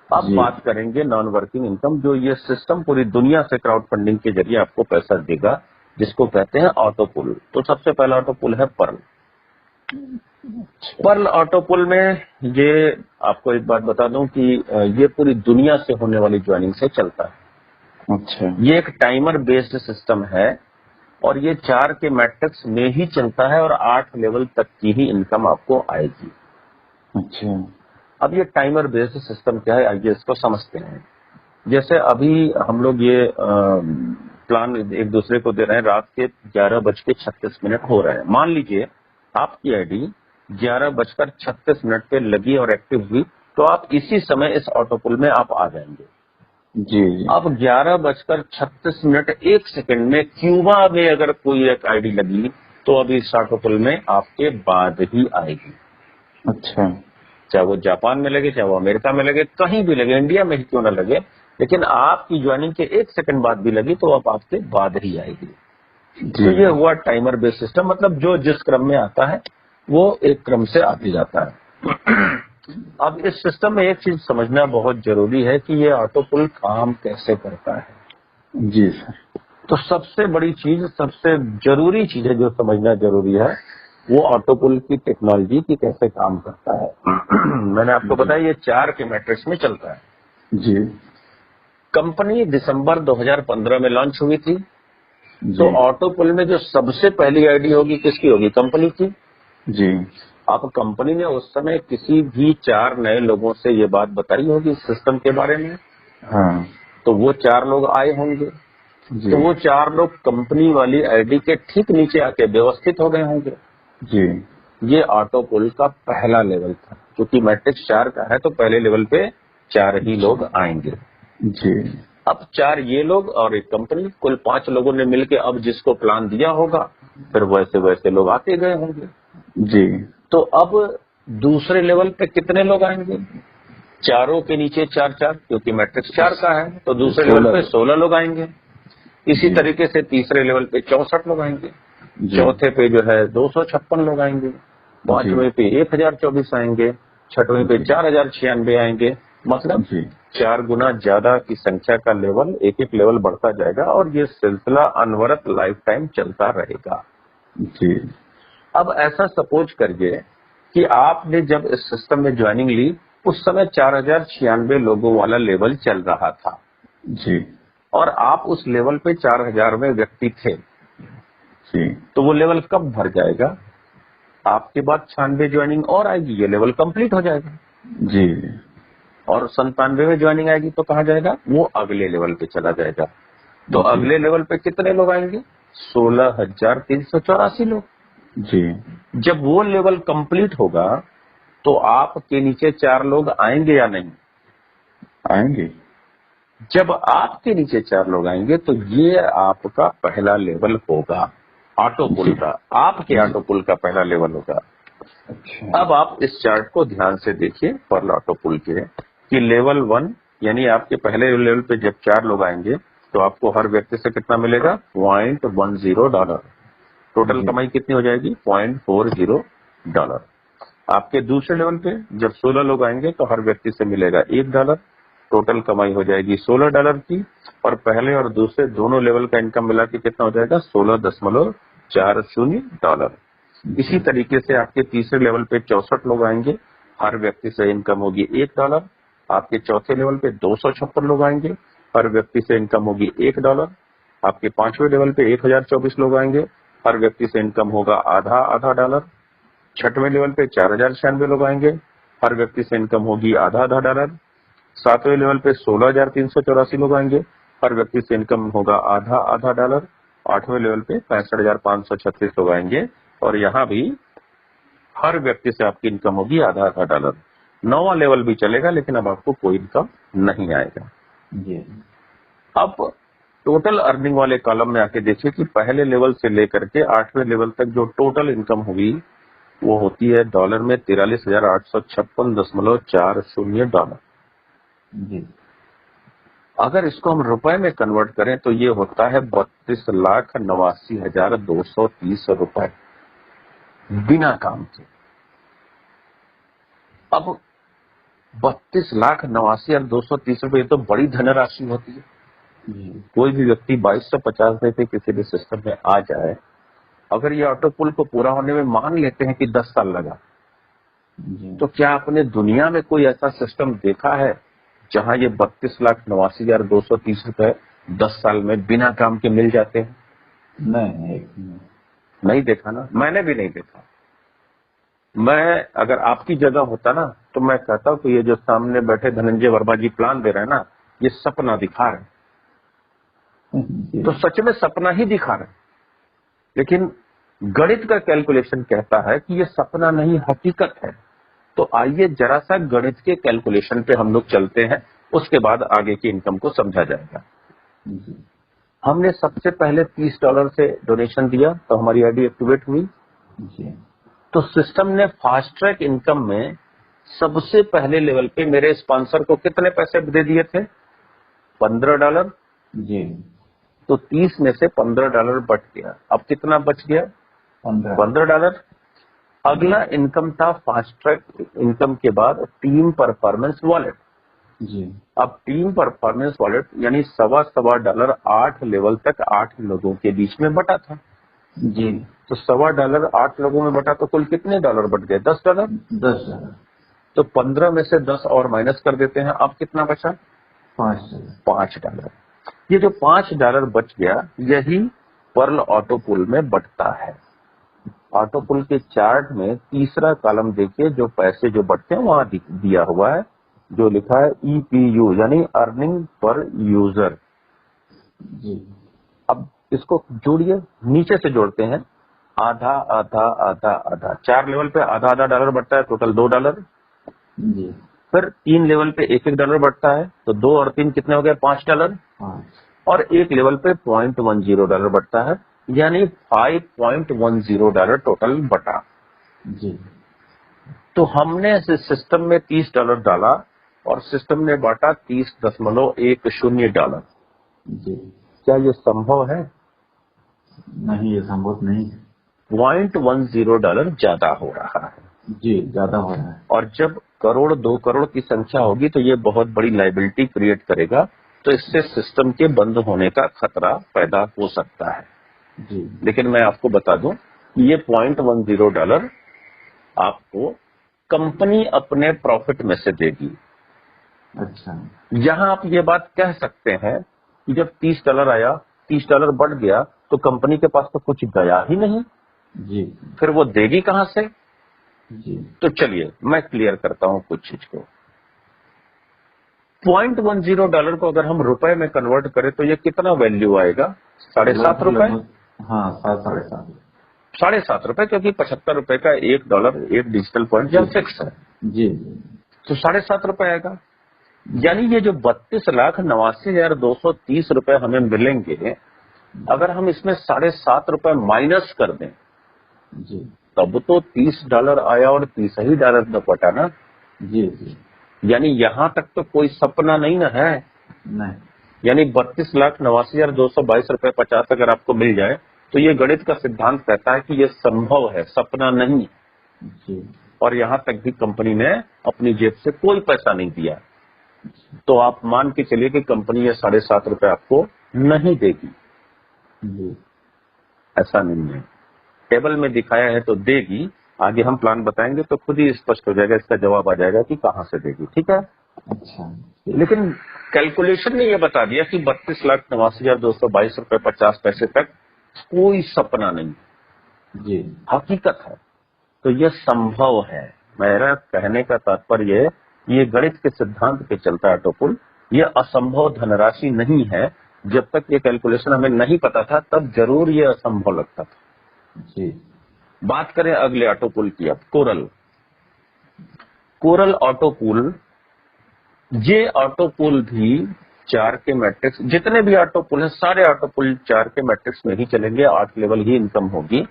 अब बात करेंगे नॉन वर्किंग इनकम, जो ये सिस्टम पूरी दुनिया से क्राउड फंडिंग के जरिए आपको पैसा देगा, जिसको कहते हैं ऑटो पुल। तो सबसे पहला ऑटो पुल है पर्ल। पर्ल ऑटो पुल में ये आपको एक बात बता दूं कि ये पूरी दुनिया से होने वाली ज्वाइनिंग से चलता है। अच्छा। ये एक टाइमर बेस्ड सिस्टम है और ये 4 के मैट्रिक्स में ही चलता है और 8 लेवल तक की ही इनकम आपको आएगी। अच्छा। अब ये टाइमर बेस्ड सिस्टम क्या है, आइए इसको समझते हैं। जैसे अभी हम लोग ये प्लान एक दूसरे को दे रहे हैं, रात के 11:36 हो रहे हैं। मान लीजिए आपकी आईडी 11:36 पे लगी और एक्टिव हुई, तो आप इसी समय इस ऑटो पुल में आप आ जाएंगे। जी। अब 11:36 1 सेकंड में क्यूबा में अगर कोई एक आईडी लगी तो अभी इस ऑटो पुल में आपके बाद ही आएगी। अच्छा। चाहे वो जापान में लगे, चाहे वो अमेरिका में लगे, कहीं भी लगे, इंडिया में ही क्यों ना लगे, लेकिन आपकी ज्वाइनिंग के 1 सेकंड बाद भी लगी तो अब आपके बाद ही आएगी। तो ये हुआ टाइमर बेस्ड सिस्टम। मतलब जो जिस क्रम में आता है वो एक क्रम से आते जाता है। अब इस सिस्टम में एक चीज समझना बहुत जरूरी है कि ये ऑटो पुल काम कैसे करता है। जी सर। तो सबसे बड़ी चीज, सबसे जरूरी चीज है जो समझना जरूरी है, वो ऑटो पुल की टेक्नोलॉजी की कैसे काम करता है। मैंने आपको बताया ये 4 के मैट्रिक्स में चलता है। जी। कंपनी दिसंबर 2015 में लॉन्च हुई थी। तो जी। ऑटो पुल में जो सबसे पहली आईडी होगी किसकी होगी? कंपनी की। जी। अब कंपनी ने उस समय किसी भी 4 नए लोगों से ये बात बताई होगी सिस्टम के बारे में। हाँ। तो वो 4 लोग आए होंगे। जी। तो वो 4 लोग कंपनी वाली आईडी के ठीक नीचे आके व्यवस्थित हो गए होंगे। जी। ये ऑटो पुल का पहला लेवल था, क्योंकि मैट्रिक्स 4 का है तो पहले लेवल पे 4 ही लोग आएंगे। जी अब 4 ये लोग और एक कंपनी, कुल 5 लोगों ने मिलके अब जिसको प्लान दिया होगा, फिर वैसे वैसे लोग आते गए होंगे। जी तो अब दूसरे लेवल पे कितने लोग आएंगे? चारों के नीचे 4-4, क्योंकि मैट्रिक्स 4 का है, तो दूसरे लेवल पे 16 लोग आएंगे। इसी जी तरीके से तीसरे लेवल पे 64 लोग आएंगे, जी चौथे पे जो है 256 लोग आएंगे, पांचवें पे 1024 आएंगे, छठवें पे 4096 आएंगे। मतलब जी 4 गुना ज्यादा की संख्या का लेवल, एक एक लेवल बढ़ता जाएगा और ये सिलसिला अनवरत लाइफ टाइम चलता रहेगा। जी अब ऐसा सपोज करिए कि आपने जब इस सिस्टम में ज्वाइनिंग ली, उस समय 4096 लोगों वाला लेवल चल रहा था जी और आप उस लेवल पे 4000वें व्यक्ति थे। जी तो वो लेवल कब भर जाएगा? आपके बाद 96 ज्वाइनिंग और आएगी, ये लेवल कंप्लीट हो जाएगा। जी और 97वें ज्वाइनिंग आएगी तो कहाँ जाएगा? वो अगले लेवल पे चला जाएगा। तो जी अगले लेवल पे कितने लोग आएंगे? 16,384 लोग। जी जब वो लेवल कंप्लीट होगा तो आपके नीचे 4 लोग आएंगे या नहीं? आएंगे। जब आपके नीचे 4 लोग आएंगे तो ये आपका पहला लेवल होगा ऑटो पुल का, आपके ऑटो पुल का पहला लेवल होगा। अच्छा अब आप इस चार्ट को ध्यान से देखिए पर्ल ऑटो पुल के, कि लेवल 1 यानी आपके पहले लेवल पे जब 4 लोग आएंगे तो आपको हर व्यक्ति से कितना मिलेगा? $0.10। टोटल जी कमाई कितनी हो जाएगी? $0.40। आपके दूसरे लेवल पे जब 16 लोग आएंगे तो हर व्यक्ति से मिलेगा $1। टोटल कमाई हो जाएगी $16 की, और पहले और दूसरे दोनों लेवल का इनकम मिला के कितना हो जाएगा? $16.40। इसी तरीके से आपके तीसरे लेवल पे 64 लोग आएंगे, हर व्यक्ति से इनकम होगी $1। आपके चौथे लेवल पे 256 लोग आएंगे, हर व्यक्ति से इनकम होगी $1। आपके पांचवें लेवल पे 1024 लोग आएंगे, हर व्यक्ति से इनकम होगा आधा आधा डॉलर। छठवें लेवल पे 4096 लोग आएंगे, हर व्यक्ति से इनकम होगी आधा आधा डॉलर। सातवें लेवल पे 16,384 लोग आएंगे, हर व्यक्ति से इनकम होगा आधा आधा डॉलर। आठवें लेवल पे 65,536 लोग आएंगे और यहाँ भी हर व्यक्ति से आपकी इनकम होगी आधा आधा डॉलर। 9वां लेवल भी चलेगा लेकिन अब आपको कोई इनकम नहीं आएगा। जी अब टोटल अर्निंग वाले कॉलम में आके देखिए कि पहले लेवल से लेकर के 8वें लेवल तक जो टोटल इनकम होगी वो होती है डॉलर में $43,856.40। जी अगर इसको हम रुपए में कन्वर्ट करें तो ये होता है 32,89,230 रुपए बिना काम के। अब 32,89,230 रुपए, ये तो बड़ी धनराशि होती है। जी कोई भी व्यक्ति 2250 देके किसी भी सिस्टम में आ जाए, अगर ये ऑटो पुल को पूरा होने में मान लेते हैं कि 10 साल लगा, जी तो क्या आपने दुनिया में कोई ऐसा सिस्टम देखा है जहां ये 32,89,230 रुपए 10 साल में बिना काम के मिल जाते हैं? नहीं नहीं देखा ना, मैंने भी नहीं देखा। मैं अगर आपकी जगह होता ना तो मैं कहता हूं कि ये जो सामने बैठे धनंजय वर्मा जी प्लान दे रहे हैं ना, ये सपना दिखा रहे हैं। जी तो सच में सपना ही दिखा रहे हैं, लेकिन गणित का कैलकुलेशन कहता है कि ये सपना नहीं हकीकत है। तो आइए जरा सा गणित के कैलकुलेशन पे हम लोग चलते हैं, उसके बाद आगे की इनकम को समझा जाएगा। जी हमने सबसे पहले $30 से डोनेशन दिया तो हमारी आईडी एक्टिवेट हुई। जी तो सिस्टम ने फास्ट ट्रैक इनकम में सबसे पहले लेवल पे मेरे स्पॉन्सर को कितने पैसे दे दिए थे? $15। जी तो 30 में से $15 बच गया। अब कितना बच गया? 15 $15। अगला इनकम था फास्ट ट्रैक इनकम के बाद टीम परफॉर्मेंस वॉलेट। जी अब टीम परफॉर्मेंस वॉलेट यानी $1.25 8 लेवल तक 8 लोगों के बीच में बटा था। जी तो $1.25 8 लोगों में बटा तो कुल कितने डॉलर बट गए? $10। 10 तो 15 में से 10 और माइनस कर देते हैं, अब कितना बचा? 5 $5। ये जो $5 बच गया, यही पर्ल ऑटो पुल में बटता है। ऑटो पुल के चार्ट में तीसरा कॉलम देखिए, जो पैसे जो बटते हैं वहां दिया हुआ है, जो लिखा है EPU यानी अर्निंग पर यूजर। जी अब इसको जोड़िए, नीचे से जोड़ते हैं। आधा आधा आधा आधा, 4 लेवल पे आधा आधा डॉलर बटता है, टोटल $2। जी फिर 3 लेवल पे $1 बढ़ता है, तो 2 और 3 कितने हो गए, $5, 5। और 1 लेवल पे $0.10 बढ़ता है, यानी $5.10 टोटल बटा। जी तो हमने इस सिस्टम में $30 डाला और सिस्टम ने बांटा $30.10। जी। क्या ये संभव है? नहीं, ये संभव नहीं है। $0.10 ज्यादा हो रहा है। जी, ज्यादा हो रहा है। और जब करोड़ 2 करोड़ की संख्या होगी तो ये बहुत बड़ी लाइबिलिटी क्रिएट करेगा, तो इससे सिस्टम के बंद होने का खतरा पैदा हो सकता है। जी लेकिन मैं आपको बता दूं कि ये $0.10 आपको कंपनी अपने प्रॉफिट में से देगी। अच्छा। यहां आप ये बात कह सकते हैं कि जब $30 आया, $30 बढ़ गया, तो कंपनी के पास तो कुछ गया ही नहीं, जी फिर वो देगी कहां से? जी तो चलिए मैं क्लियर करता हूं कुछ चीज को। $0.10 को अगर हम रुपए में कन्वर्ट करें तो ये कितना वैल्यू आएगा? ₹7.5। हाँ, 7-7.5। ₹7.5, क्योंकि $75 का $1 एक डिजिटल पॉइंट जब फिक्स है, जी तो ₹7.5 आएगा। यानी ये जो 32,89,230 रुपए हमें मिलेंगे, अगर हम इसमें ₹7.5 माइनस कर दें, जी तब तो $30 आया और $30 तो कटा ना। जी जी। यानी यहां तक तो कोई सपना नहीं ना है। नहीं। यानी 32,89,222 रुपए 50 अगर आपको मिल जाए, तो ये गणित का सिद्धांत कहता है कि ये संभव है, सपना नहीं। जी और यहां तक भी कंपनी ने अपनी जेब से कोई पैसा नहीं दिया, तो आप मान के चलिए कि कंपनी ये ₹7.5 आपको नहीं देगी। जी ऐसा नहीं है, टेबल में दिखाया है तो देगी। आगे हम प्लान बताएंगे तो खुद ही स्पष्ट हो जाएगा, इसका जवाब आ जाएगा कि कहां से देगी। ठीक है, अच्छा। लेकिन कैलकुलेशन ने यह बता दिया कि 32,89,222 रुपए 50 पैसे तक कोई सपना नहीं, जी हकीकत है। तो यह संभव है। मेरा कहने का तात्पर्य ये गणित के सिद्धांत पे चलता है टोपुल, यह असंभव धनराशि नहीं है। जब तक ये कैलकुलेशन हमें नहीं पता था तब जरूर ये असंभव लगता था। जी। बात करें अगले ऑटोपुल की, अब कोरल ऑटोपुल। ये ऑटोपुल भी 4 के मैट्रिक्स, जितने भी ऑटोपुल हैं सारे ऑटोपुल 4 के मैट्रिक्स में ही चलेंगे, 8 लेवल ही इनकम होगी।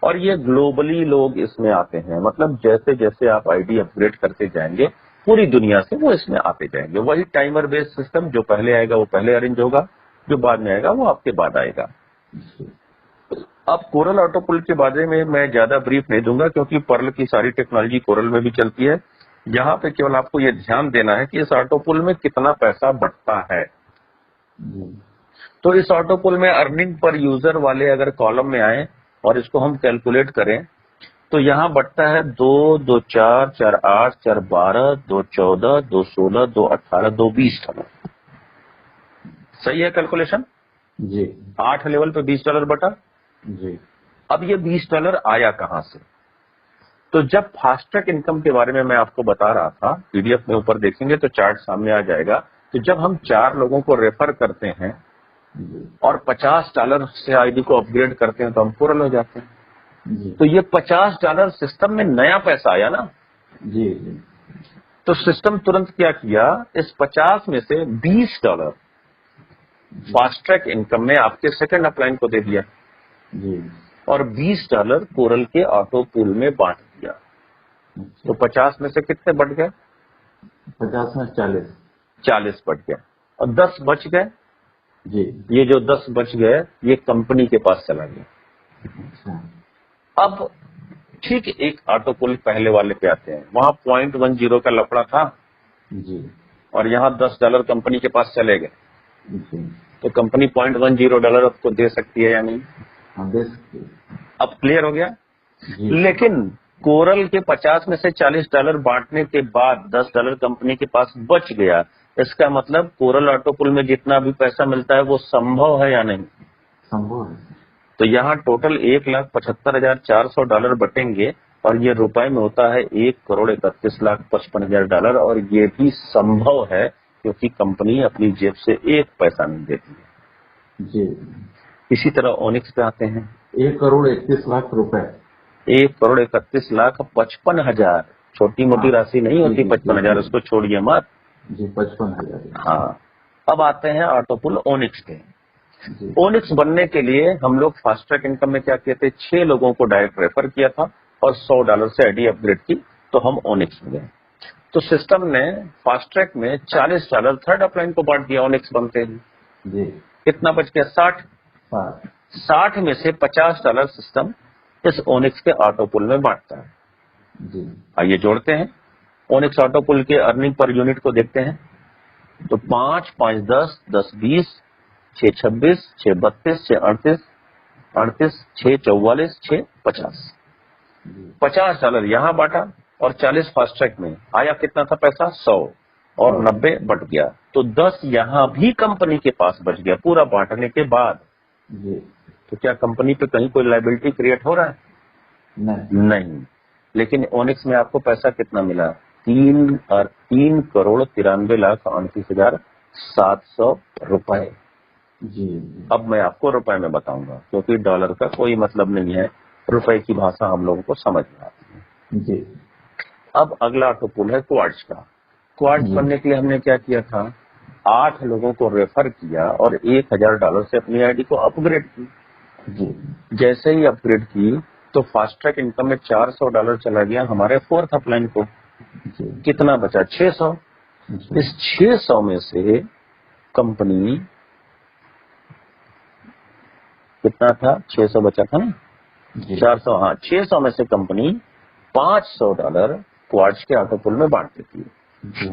और ये ग्लोबली लोग इसमें आते हैं, मतलब जैसे जैसे आप आईडी अपग्रेड करते जाएंगे पूरी दुनिया से वो इसमें आते जाएंगे। वही टाइमर बेस्ड सिस्टम, जो पहले आएगा वो पहले अरेंज होगा, जो बाद में आएगा वो आपके बाद आएगा। अब कोरल ऑटोपुल के बारे में मैं ज्यादा ब्रीफ नहीं दूंगा, क्योंकि पर्ल की सारी टेक्नोलॉजी कोरल में भी चलती है। यहाँ पे केवल आपको ये ध्यान देना है कि इस ऑटोपुल में कितना पैसा बढ़ता है। तो इस ऑटोपुल में अर्निंग पर यूजर वाले अगर कॉलम में आए और इसको हम कैलकुलेट करें, तो यहाँ बढ़ता है 2, 2, 4, 4, 8, 4, 12, 2, 14, 2, 16, 2, 18, 2, $20। सही है कैलकुलेशन? जी 8 लेवल पे $20 बटा। जी। अब ये $20 आया कहां से? तो जब फास्ट्रैक इनकम के बारे में मैं आपको बता रहा था, पीडीएफ में ऊपर देखेंगे तो चार्ट सामने आ जाएगा। तो जब हम 4 लोगों को रेफर करते हैं और $50 से आईडी को अपग्रेड करते हैं तो हम कोरल हो जाते हैं। जी तो ये $50 सिस्टम में नया पैसा आया ना। जी जी। तो सिस्टम तुरंत क्या किया, इस 50 में से $20 फास्ट्रैक इनकम में आपके सेकंड अपलाइन को दे दिया जी। और $20 कोरल के ऑटो पूल में बांट दिया। तो 50 में से कितने बढ़ गए? 50 में 40। 40 बढ़ गया और 10 बच गए। जी। ये जो 10 बच गए ये कंपनी के पास चला गया। अच्छा। अब ठीक एक ऑटो पुल पहले वाले पे आते हैं, वहां 0.10 का लफड़ा था जी और यहाँ $10 कंपनी के पास चले गए। जी। तो कंपनी $0.10 आपको दे सकती है या नहीं? हाँ, दे सकती है। अब क्लियर हो गया। जी। लेकिन कोरल के 50 में से $40 बांटने के बाद $10 कंपनी के पास बच गया। इसका मतलब कोरल ऑटो पुल में जितना भी पैसा मिलता है वो संभव है या नहीं? संभव है। तो यहाँ टोटल $1,75,400 बटेंगे और ये रुपए में होता है $1,31,55,000 और ये भी संभव है क्योंकि कंपनी अपनी जेब से एक पैसा नहीं देती है। जी। इसी तरह ओनिक्स पे आते हैं। 1,31,00,000 रुपए। 1,31,55,000, छोटी मोटी राशि नहीं होती जी, 55,000, जी। उसको छोड़िए मत। जी 55,000। हाँ, अब आते हैं ऑटोपुल ओनिक्स पे। जी ओनिक्स बनने के लिए हम लोग फास्ट ट्रैक इनकम में क्या किए थे, 6 लोगों को डायरेक्ट रेफर किया था और $100 से आईडी अपग्रेड की, तो हम ओनिक्स में गए। तो सिस्टम ने फास्ट ट्रैक में $40 थर्ड अपलाइन को बांट दिया ओनिक्स बनते ही। जी। कितना बच गया? 60। 60 में से $50 सिस्टम इस ओनिक्स के ऑटोपुल में बांटता है। जी आइए जोड़ते हैं, ओनिक्स ऑटोपुल के अर्निंग पर यूनिट को देखते हैं। तो 5, 5, 10, 10, 20, 6, 26, 6, 32, 6, 38, 38, 6, 44, 6, 50। $50 यहाँ बांटा और 40 फास्ट ट्रैक में आया। कितना था पैसा? 100 और 90 बट गया, तो 10 यहाँ भी कंपनी के पास बच गया पूरा बांटने के बाद। जी। तो क्या कंपनी पे कहीं कोई लायबिलिटी क्रिएट हो रहा है? नहीं। लेकिन ओनिक्स में आपको पैसा कितना मिला? 3,93,38,700 रुपए। जी। अब मैं आपको रुपए में बताऊंगा, क्योंकि डॉलर का कोई मतलब नहीं है, रुपए की भाषा हम लोगों को समझ में आती है। जी। अब अगला ऑटोपुल है क्वार्ट्ज का। क्वार्ट्ज जी। बनने के लिए हमने क्या किया था, 8 लोगों को रेफर किया और $1,000 से अपनी आईडी को अपग्रेड की। जी। जैसे ही अपग्रेड की तो फास्ट ट्रैक इनकम में $400 चला गया हमारे फोर्थ अपलाइन को। जी। कितना बचा? 600। जी। इस 600 में से कंपनी, कितना था? 600 बचा था ना? जी। 400। हाँ, 600 में से कंपनी $500 क्वार्ट्ज के ऑटोपुल में बांट देती है। जी।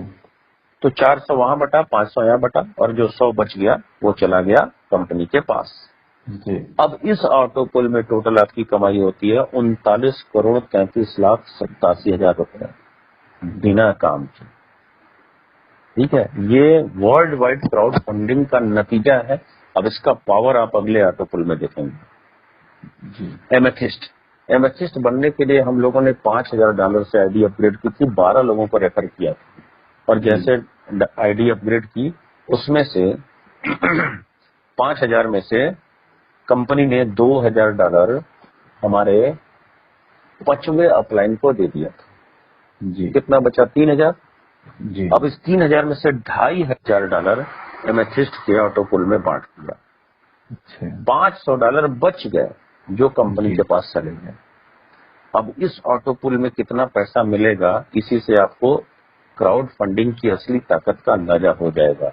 तो 400 वहां बटा, 500 यहाँ बटा, और जो 100 बच गया वो चला गया कंपनी के पास। जी। अब इस ऑटोपुल में टोटल आपकी कमाई होती है 39,33,87,000 रुपए बिना काम के। ठीक है, ये वर्ल्ड वाइड क्राउड फंडिंग का नतीजा है। अब इसका पावर आप अगले ऑटोपुल में देखेंगे। जी। एमेथिस्ट बनने के लिए हम लोगों ने $5,000 से आईडी अपग्रेड की थी, 12 लोगों को रेफर किया था, और जैसे आईडी अपग्रेड की उसमें से 5,000 में से कंपनी ने $2,000 हमारे 5वें अपलाइन को दे दिया था। जी। कितना बचा? 3,000। जी। अब इस 3,000 में से $2,500 एमेथिस्ट के ऑटोपुल में बांट दिया। अच्छा। $500 बच गए जो कंपनी जी। के पास चले गए। अब इस ऑटोपुल में कितना पैसा मिलेगा, इसी से आपको क्राउड फंडिंग की असली ताकत का अंदाजा हो जाएगा।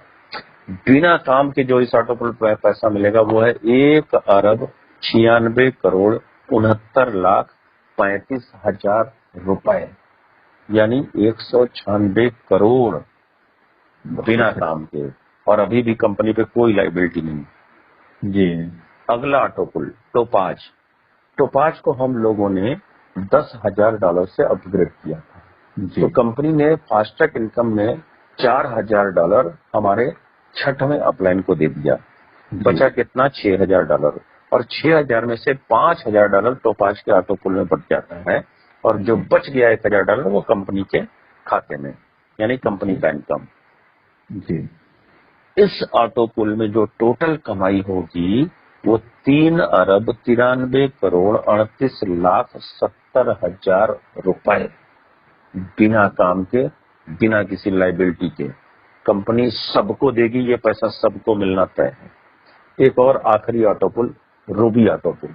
बिना काम के जो इस ऑटोपुल पर पैसा मिलेगा वो है 1,96,69,35,000 रुपए, यानी 196 करोड़ बिना काम के, और अभी भी कंपनी पे कोई लायबिलिटी नहीं। जी। अगला ऑटोपुल टोपाज को हम लोगों ने $10,000 से अपग्रेड किया था। जी। तो कंपनी ने फास्ट ट्रैक इनकम में $4,000 हमारे 6वें अपलाइन को दे दिया। बचा कितना? $6,000, और 6,000 में से $5,000 टोपाज के ऑटोपुल में बच जाता है, और जो बच गया $1,000 वो कंपनी के खाते में, यानी कंपनी का इनकम। जी। इस ऑटोपुल में जो टोटल कमाई होगी वो 3,93,38,70,000 रुपए बिना काम के, बिना किसी लायबिलिटी के। कंपनी सबको देगी, ये पैसा सबको मिलना तय है। एक और आखिरी ऑटोपुल, रूबी ऑटोपुल।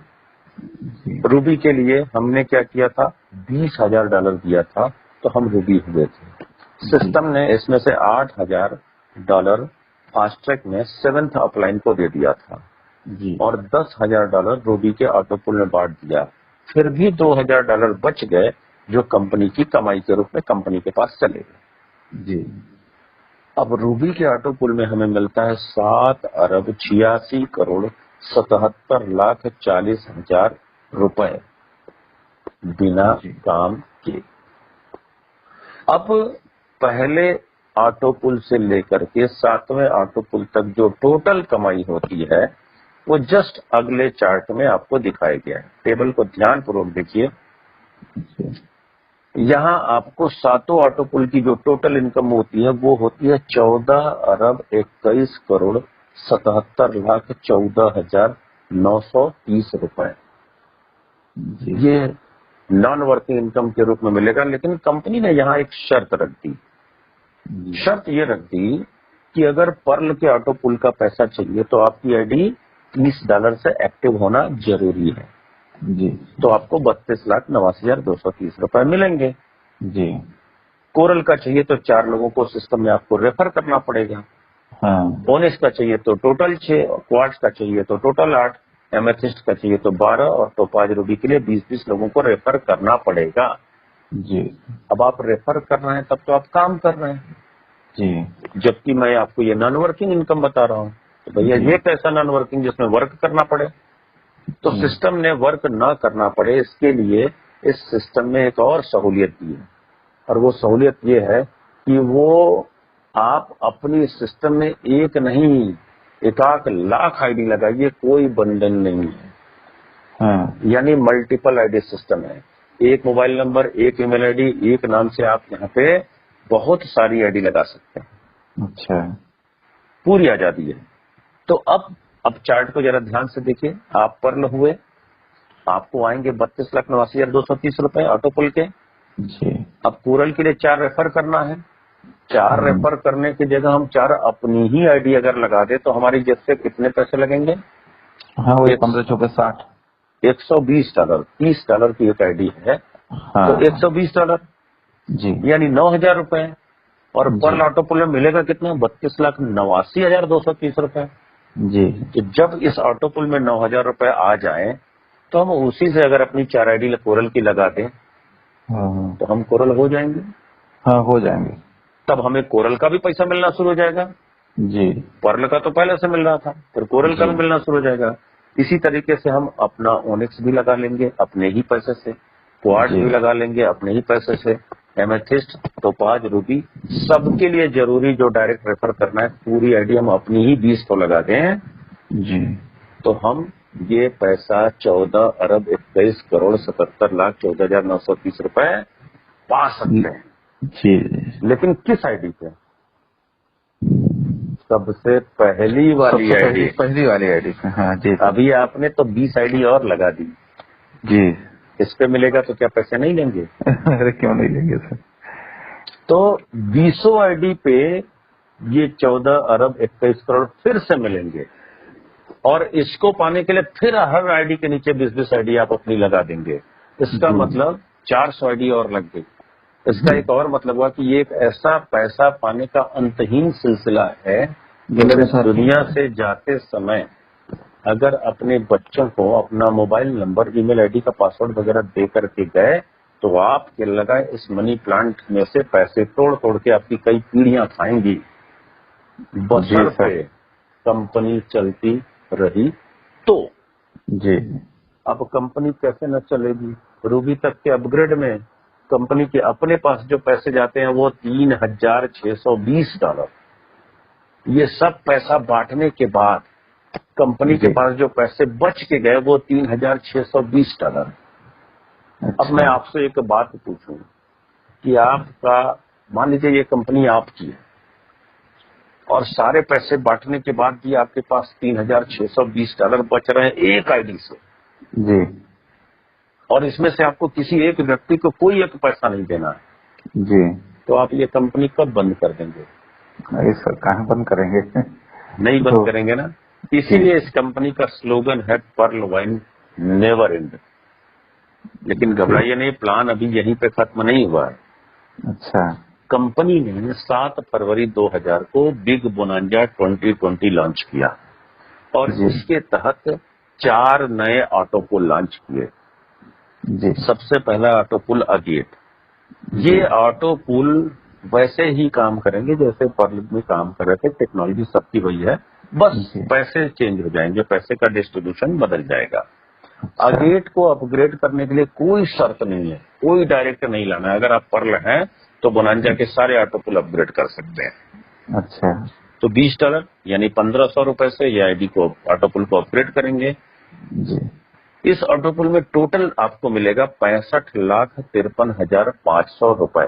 रूबी के लिए हमने क्या किया था, $20,000 दिया था, तो हम रूबी हुए थे। सिस्टम ने इसमें से $8,000 फास्ट ट्रैक में 7th अपलाइन को दे दिया था, जी। और $10,000 रूबी के ऑटोपुल में बांट दिया। फिर भी $2,000 बच गए जो कंपनी की कमाई के रूप में कंपनी के पास चले गए। जी। अब रूबी के ऑटोपुल में हमें मिलता है 7,86,77,40,000 रुपए बिना काम के। अब पहले ऑटोपुल से लेकर के 7वें ऑटोपुल तक जो टोटल कमाई होती है वो जस्ट अगले चार्ट में आपको दिखाया गया है। टेबल को ध्यानपूर्वक देखिए। यहाँ आपको 7 ऑटोपुल की जो टोटल इनकम होती है वो होती है 14,21,77,14,930 रुपए। ये नॉन वर्किंग इनकम के रूप में मिलेगा। लेकिन कंपनी ने यहाँ एक शर्त रख दी। जी शर्त ये रख दी कि अगर पर्ल के ऑटो पुल का पैसा चाहिए तो आपकी आईडी $30 से एक्टिव होना जरूरी है। जी तो आपको 32,89,230 रुपए मिलेंगे। जी। कोरल का चाहिए तो 4 लोगों को सिस्टम में आपको रेफर करना पड़ेगा। हाँ बोनस का चाहिए तो टोटल 6, क्वार्ट्स का चाहिए तो टोटल 8, एमेथिस्ट का चाहिए तो 12 और टोपाज रूबी के लिए 20-20 लोगों को रेफर करना पड़ेगा। जी अब आप रेफर कर रहे हैं तब तो आप काम कर रहे हैं, जी जबकि मैं आपको ये नॉन वर्किंग इनकम बता रहा हूँ। तो भैया जी ये कैसा नॉन वर्किंग जिसमें वर्क करना पड़े। तो जी सिस्टम ने वर्क ना करना पड़े इसके लिए इस सिस्टम में एक और सहूलियत दी है, और वो सहूलियत ये है कि वो आप अपनी सिस्टम में एक नहीं 1 लाख आईडी लगाइए, कोई बंधन नहीं है। हाँ यानी मल्टीपल आईडी सिस्टम है। एक मोबाइल नंबर, एक ईमेल आईडी, एक नाम से आप यहाँ पे बहुत सारी आईडी लगा सकते हैं। अच्छा पूरी आजादी है। तो अब चार्ट को जरा ध्यान से देखिए। आप पर्ल हुए, आपको आएंगे 32,89,230 रुपए ऑटो पुल के। जी अब कोरल के लिए 4 रेफर करना है। 4 रेफर करने की जगह हम 4 अपनी ही आईडी अगर लगा दे तो हमारी जेब से कितने पैसे लगेंगे? हाँ वही 15 चौके 60। $120। $30 की एक आईडी है हाँ तो $120 जी यानी 9,000 रुपए। और जी पर्ल ऑटो पुल में मिलेगा कितना? 32,89,230 रुपए। जी तो जब इस ऑटो पुल में 9,000 रुपए आ जाए तो हम उसी से अगर अपनी 4 आईडी कोरल की लगा दें हाँ तो हम कोरल हो जाएंगे। हाँ हो जाएंगे। तब हमें कोरल का भी पैसा मिलना शुरू हो जाएगा। जी पर्ल का तो पहले से मिल रहा था, फिर कोरल का भी मिलना शुरू हो जाएगा। इसी तरीके से हम अपना ओनिक्स भी लगा लेंगे अपने ही पैसे से, क्वार्ट्ज जी भी लगा लेंगे अपने ही पैसे से, एमेथिस्ट, टोपाज, रूबी, सबके लिए जरूरी जो डायरेक्ट रेफर करना है पूरी आईडी हम अपनी ही 20 को लगा दें जी तो हम ये पैसा 14,21,77,14,930 रुपए पा सकते हैं। जी लेकिन किस आईडी पे? सबसे पहली वाली सबसे आईडी। पहली वाली आईडी पे। हाँ जी अभी आपने तो 20 आईडी और लगा दी, जी। इस पे मिलेगा तो क्या पैसे नहीं लेंगे? अरे क्यों नहीं लेंगे सर। तो 20 आईडी पे ये 14,21,00,00,000 फिर से मिलेंगे, और इसको पाने के लिए फिर हर आईडी के नीचे 20-20 आईडी आप अपनी लगा देंगे। इसका मतलब 400 आईडी और लग गई। इसका एक और मतलब हुआ कि ये एक ऐसा पैसा पाने का अंतहीन सिलसिला है कि मेरे दुनिया से जाते समय अगर अपने बच्चों को अपना मोबाइल नंबर, ईमेल आईडी का पासवर्ड वगैरह दे करके गए तो आपके लगाए इस मनी प्लांट में से पैसे तोड़ तोड़ के आपकी कई पीढ़ियां खाएंगी, बशर्ते कंपनी चलती रही तो। जी अब कंपनी कैसे न चलेगी? रूबी तक के अपग्रेड में कंपनी के अपने पास जो पैसे जाते हैं वो $3,620। ये सब पैसा बांटने के बाद कंपनी के पास जो पैसे बच के गए वो $3,620। अब मैं आपसे एक बात पूछूं कि आपका, मान लीजिए ये कंपनी आपकी है और सारे पैसे बांटने के बाद भी आपके पास $3,620 बच रहे हैं एक आईडी से जी और इसमें से आपको किसी एक व्यक्ति को कोई एक पैसा नहीं देना है, जी। तो आप ये कंपनी कब बंद कर देंगे? अरे सर कहाँ बंद करेंगे। नहीं बंद करेंगे ना। इसीलिए इस कंपनी का स्लोगन है पर्ल वाइन नेवर एंड। लेकिन घबराइए नहीं, प्लान अभी यहीं पे खत्म नहीं हुआ है। अच्छा। कंपनी ने 7 फरवरी 2000 को बिग बोनांजा 2020 लॉन्च किया और इसके तहत 4 नए ऑटो पुल लॉन्च किए। जी। सबसे पहला ऑटो पुल अगेट। ये ऑटो पुल वैसे ही काम करेंगे जैसे पर्ल में काम कर रहे थे, टेक्नोलॉजी सबकी वही है, बस पैसे चेंज हो जाएंगे, पैसे का डिस्ट्रीब्यूशन बदल जाएगा। अगेट को अपग्रेड करने के लिए कोई शर्त नहीं है, कोई डायरेक्ट नहीं लाना है। अगर आप पर्ल हैं तो बोनांजा के सारे ऑटो पुल अपग्रेड कर सकते हैं। अच्छा। तो $20 यानी 1,500 रुपए से ये आईडी को, ऑटो पुल को अपग्रेड करेंगे। जी। इस ऑटो पुल में टोटल आपको मिलेगा 65,53,500 रुपए।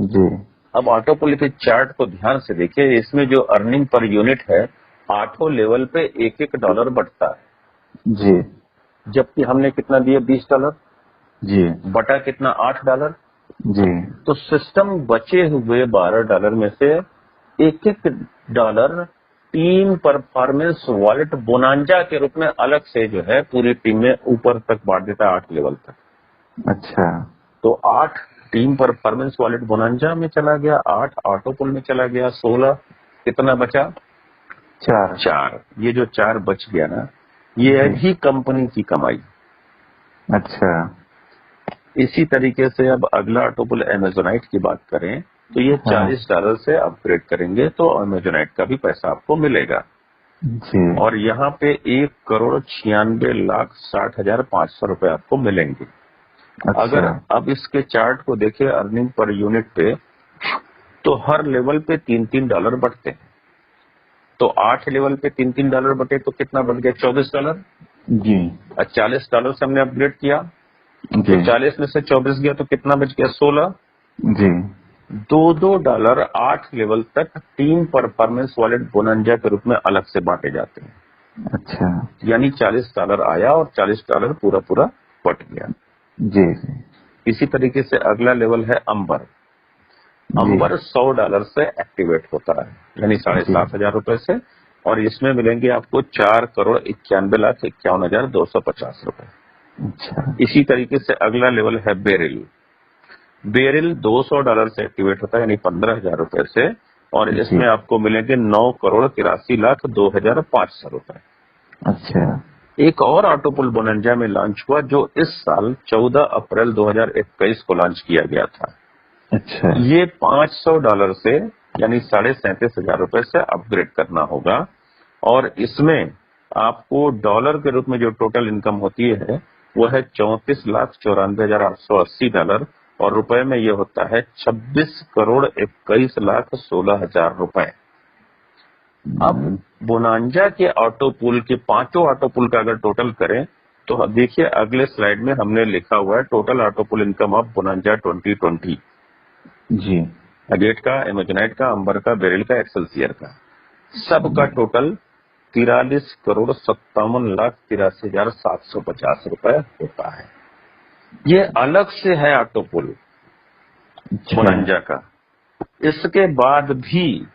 जी। अब ऑटो पुल के चार्ट को ध्यान से देखिए, इसमें जो अर्निंग पर यूनिट है 8 लेवल पे $1-1 बढ़ता है। जी। जबकि हमने कितना दिया? $20। जी बटा कितना, $8। जी तो सिस्टम बचे हुए $12 में से एक एक dollar team performance wallet bonanza के रूप में अलग से जो है पूरी टीम में ऊपर तक बांट देता है, 8 लेवल तक। अच्छा तो 8 टीम परफॉर्मेंस वॉलेट बोनांजा में चला गया, 8 ऑटोपुल में चला गया, 16 कितना बचा, 4 4। ये जो 4 बच गया ना, ये है भी कंपनी की कमाई। अच्छा इसी तरीके से अब अगला ऑटोपुल अमेजोनाइट की बात करें तो ये हाँ $40 से अपग्रेड करेंगे तो अमेजोनाइट का भी पैसा आपको मिलेगा। जी और यहाँ पे 1,96,60,500 रुपए आपको मिलेंगे। अगर अच्छा अब इसके चार्ट को देखें अर्निंग पर यूनिट पे, तो हर लेवल पे $3-3 बढ़ते हैं। तो 8 लेवल पे $3-3 बटे तो कितना बढ़ गया, $24। जी और $40 से हमने अपग्रेड किया तो जी 40 में से 24 गया तो कितना बच गया, 16। जी $2 8 लेवल तक टीम परफॉर्मेंस वॉलेट बोनंजा के रूप में अलग से बांटे जाते हैं। अच्छा यानी $40 आया और $40 पूरा पूरा बट गया। जी इसी तरीके से अगला लेवल है अंबर। जी अंबर $100 से एक्टिवेट होता है, यानी 7,500 रुपए से, और इसमें मिलेंगे आपको 4,91,51,250 रुपए। अच्छा इसी तरीके से अगला लेवल है बेरिल। बेरिल $200 से एक्टिवेट होता है, यानी 15,000 रुपए से, और जी इसमें आपको मिलेंगे 9,83,02,500 रुपए। अच्छा एक और ऑटोपुल बोनंजा में लॉन्च हुआ जो इस साल 14 अप्रैल 2021 को लॉन्च किया गया था। अच्छा ये $500 से यानी 37,500 रुपए से अपग्रेड करना होगा, और इसमें आपको डॉलर के रूप में जो टोटल इनकम होती है वो है $34,94,880, और रुपए में ये होता है 26,21,16,000 रुपए। अब बोनांजा के ऑटोपुल के पांचों ऑटोपुल का अगर टोटल करें तो देखिए अगले स्लाइड में हमने लिखा हुआ है total autopool income of bonanza 2020। जी अगेट का, एमेजोनाइट का, अंबर का, बेरिल का, एक्सेलसियर का, सबका टोटल 43,57,83,750 रुपए होता है। ये अलग से है ऑटोपुल अच्छा बोनांजा का। इसके बाद भी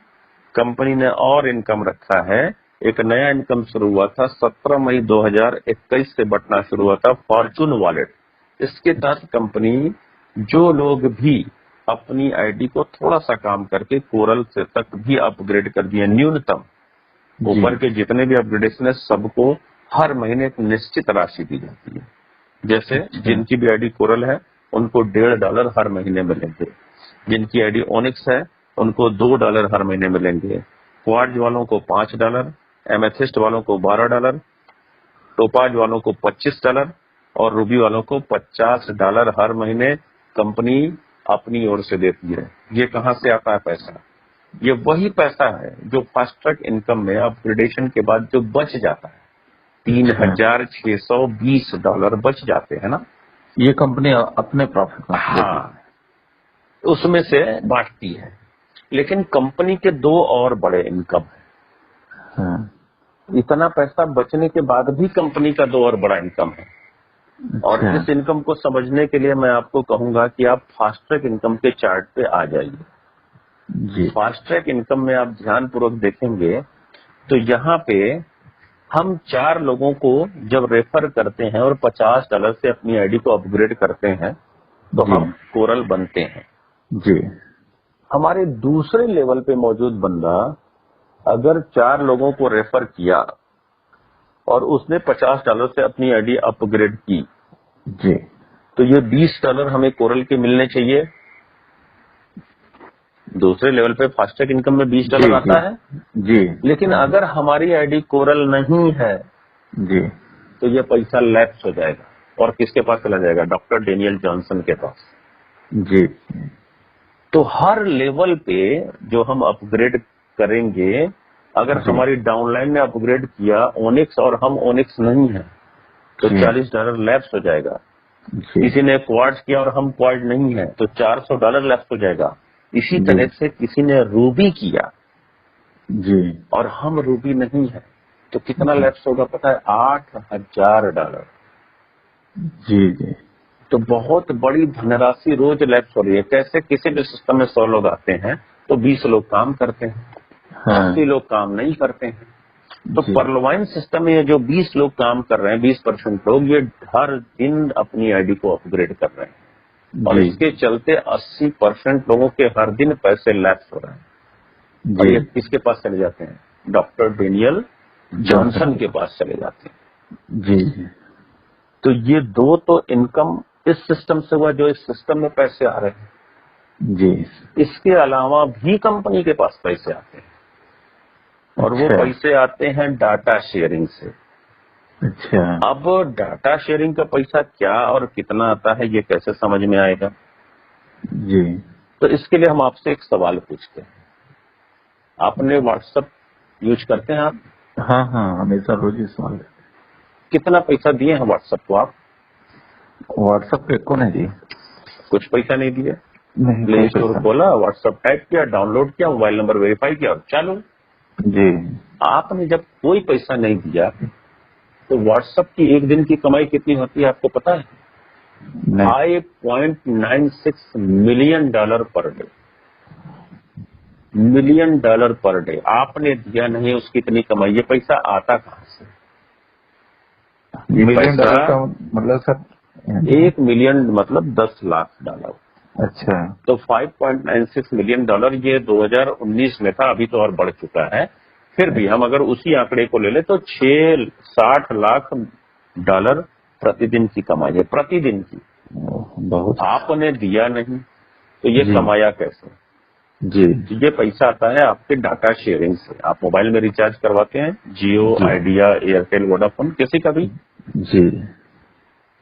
कंपनी ने और इनकम रखा है। एक नया इनकम शुरू हुआ था 17 मई 2021 से बटना शुरू हुआ था, फॉर्चून वॉलेट। इसके तहत कंपनी जो लोग भी अपनी आईडी को थोड़ा सा काम करके कोरल से तक भी अपग्रेड कर दिए, न्यूनतम जी ऊपर के जितने भी अपग्रेडेशन है सबको हर महीने एक निश्चित राशि दी जाती है। जैसे जिनकी भी आईडी कोरल है उनको $1.5 हर महीने मिलेंगे, जिनकी आईडी ओनिक्स है उनको $2 हर महीने मिलेंगे, क्वार्ट्ज वालों को $5, एमेथिस्ट वालों को $12, टोपाज वालों को $25 और रूबी वालों को $50 हर महीने कंपनी अपनी ओर से देती है। ये कहां से आता है पैसा? ये वही पैसा है जो फास्ट ट्रैक इनकम में अपग्रेडेशन के बाद जो बच जाता है, $3,620 बच जाते हैं ना, ये कंपनी अपने प्रॉफिट में हाँ, उसमें से बांटती है। लेकिन कंपनी के दो और बड़े इनकम है। हाँ इतना पैसा बचने के बाद भी कंपनी का दो और बड़ा इनकम है, और अच्छा इस इनकम को समझने के लिए मैं आपको कहूंगा कि आप फास्ट ट्रैक इनकम के चार्ट पे आ जाइए। जी फास्ट ट्रैक इनकम में आप ध्यानपूर्वक देखेंगे तो यहाँ पे हम 4 लोगों को जब रेफर करते हैं और $50 से अपनी आईडी को अपग्रेड करते हैं तो जी हम कोरल बनते हैं। जी हमारे दूसरे लेवल पे मौजूद बंदा अगर 4 लोगों को रेफर किया और उसने $50 से अपनी आईडी अपग्रेड की जी तो ये $20 हमें कोरल के मिलने चाहिए। दूसरे लेवल पे फास्टैग इनकम में $20 आता है, जी लेकिन अगर हमारी आईडी कोरल नहीं है जी तो ये पैसा लैप्स हो जाएगा और किसके पास चला जाएगा, डॉक्टर डेनियल जॉनसन के पास। जी तो हर लेवल पे जो हम अपग्रेड करेंगे, अगर जी। हमारी डाउनलाइन ने अपग्रेड किया ओनिक्स और हम ओनिक्स नहीं है तो जी। $40 लैप्स हो जाएगा। जी किसी ने क्वार्ट्ज किया और हम क्वार्ट्ज नहीं है तो $400 लैप्स हो जाएगा। इसी जी। तरह से किसी ने रूबी किया जी और हम रूबी नहीं है तो कितना लैप्स होगा पता है, $8,000। जी जी तो बहुत बड़ी धनराशि रोज लैप्स हो रही है। कैसे? किसी भी सिस्टम में 100 लोग आते हैं तो 20 लोग काम करते हैं, हाँ 80 लोग काम नहीं करते हैं। तो जी पर्लवाइन सिस्टम में ये जो 20 लोग काम कर रहे हैं, 20% लोग, ये हर दिन अपनी आईडी को अपग्रेड कर रहे हैं और जी इसके चलते 80% लोगों के हर दिन पैसे लैप्स हो रहे हैं। और जी ये किसके पास चले जाते हैं? डॉक्टर डेनियल जॉनसन के पास चले जाते हैं। जी तो ये दो तो इनकम इस सिस्टम से हुआ, जो इस सिस्टम में पैसे आ रहे हैं। जी इसके अलावा भी कंपनी के पास पैसे आते हैं और वो अच्छा पैसे आते हैं डाटा शेयरिंग से। अच्छा अब डाटा शेयरिंग का पैसा क्या और कितना आता है, ये कैसे समझ में आएगा? जी तो इसके लिए हम आपसे एक सवाल पूछते हैं। आपने व्हाट्सएप यूज करते हैं आप? हाँ हाँ हमेशा रोज इस्तेमाल करते कितना पैसा दिए हैं व्हाट्सएप को आप? हैं। व्हाट्सएप पे कौन है जी? कुछ पैसा नहीं दिए। नहीं प्ले कोई स्टोर पैसा खोला, व्हाट्सएप टाइप किया, डाउनलोड किया, मोबाइल नंबर वेरीफाई किया और चालू। नहीं। जी आपने जब कोई पैसा नहीं दिया तो व्हाट्सएप की एक दिन की कमाई कितनी होती है आपको पता है? नहीं 5.96 million dollar per day. Million dollar per day आपने दिया नहीं, उसकी इतनी कमाई। ये पैसा आता कहां से? मिलियन पैसा डॉलर का मतलब सर 1 मिलियन मतलब 10 लाख डॉलर। अच्छा तो 5.96 मिलियन डॉलर ये 2019 में था, अभी तो और बढ़ चुका है। फिर भी हम अगर उसी आंकड़े को ले ले तो 60 लाख डॉलर प्रतिदिन की कमाई है, प्रतिदिन की। बहुत आपने दिया नहीं तो ये जी कमाया कैसे? जी ये पैसा आता है आपके डाटा शेयरिंग से। आप मोबाइल में रिचार्ज करवाते हैं, जियो, जी आइडिया, एयरटेल, वोडाफोन, किसी का भी। जी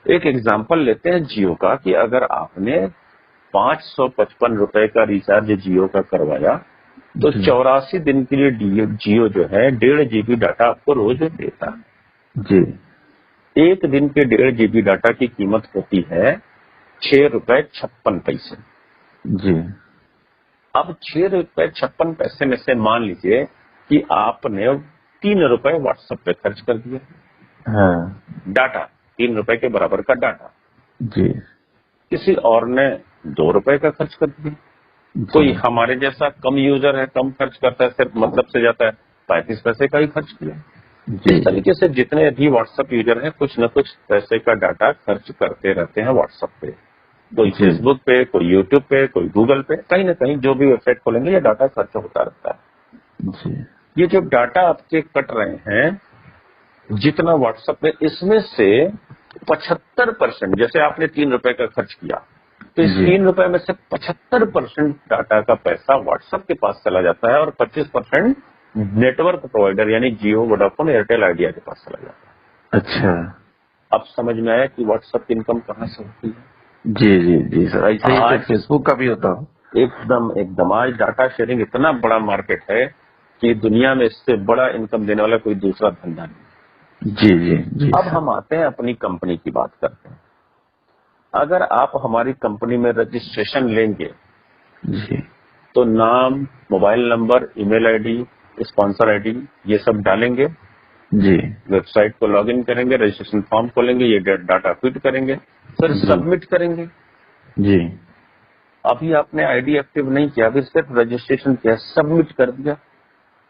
एक एग्जांपल लेते हैं जियो का कि अगर आपने 555 रुपए का रिचार्ज जियो का करवाया तो जी 84 दिन के लिए जियो जो है 1.5 GB डाटा आपको रोज देता है। जी एक दिन के 1.5 GB डाटा की कीमत होती है 6.56 रुपए। जी अब 6.56 रुपए में से मान लीजिए कि आपने 3 रुपए व्हाट्सएप पे खर्च कर दिया। हाँ डाटा 3 रुपए के बराबर का डाटा। जी किसी और ने 2 रुपए का खर्च कर दिया। कोई जी हमारे जैसा कम यूजर है, कम खर्च करता है, सिर्फ मतलब से जाता है, 35 पैसे का ही खर्च किया। जी इस तरीके से जितने भी व्हाट्सएप यूजर हैं कुछ न कुछ पैसे का डाटा खर्च करते रहते हैं व्हाट्सएप पे। कोई जी फेसबुक पे, कोई यूट्यूब पे, कोई गूगल पे, कहीं ना कहीं जो भी वेबसाइट खोलेंगे ये डाटा खर्च होता रहता है। जी ये जो डाटा आपके कट रहे हैं जितना व्हाट्सएप में, इसमें से 75%, जैसे आपने 3 रुपए का खर्च किया तो इस जी 3 रुपए में से 75% डाटा का पैसा व्हाट्सएप के पास चला जाता है और 25% नेटवर्क प्रोवाइडर यानी जियो, वोडाफोन, एयरटेल, आइडिया के पास चला जाता है। अच्छा अब समझ में आया कि व्हाट्सएप की इनकम कहां से होती है? जी जी जी सर ऐसे ही तो आज फेसबुक का भी होता हो। एकदम एकदम आज डाटा शेयरिंग इतना बड़ा मार्केट है कि दुनिया में इससे बड़ा इनकम देने वाला कोई दूसरा धंधा नहीं। जी जी जी अब सर हम आते हैं अपनी कंपनी की बात करते हैं। अगर आप हमारी कंपनी में रजिस्ट्रेशन लेंगे जी तो नाम, mobile number, email ID, sponsor ID ये सब डालेंगे, जी वेबसाइट को लॉगिन करेंगे, रजिस्ट्रेशन फॉर्म खोलेंगे, ये डाटा फिट करेंगे, फिर जी सबमिट करेंगे। जी अभी आपने आईडी एक्टिव नहीं किया, अभी सिर्फ रजिस्ट्रेशन किया, सबमिट कर दिया,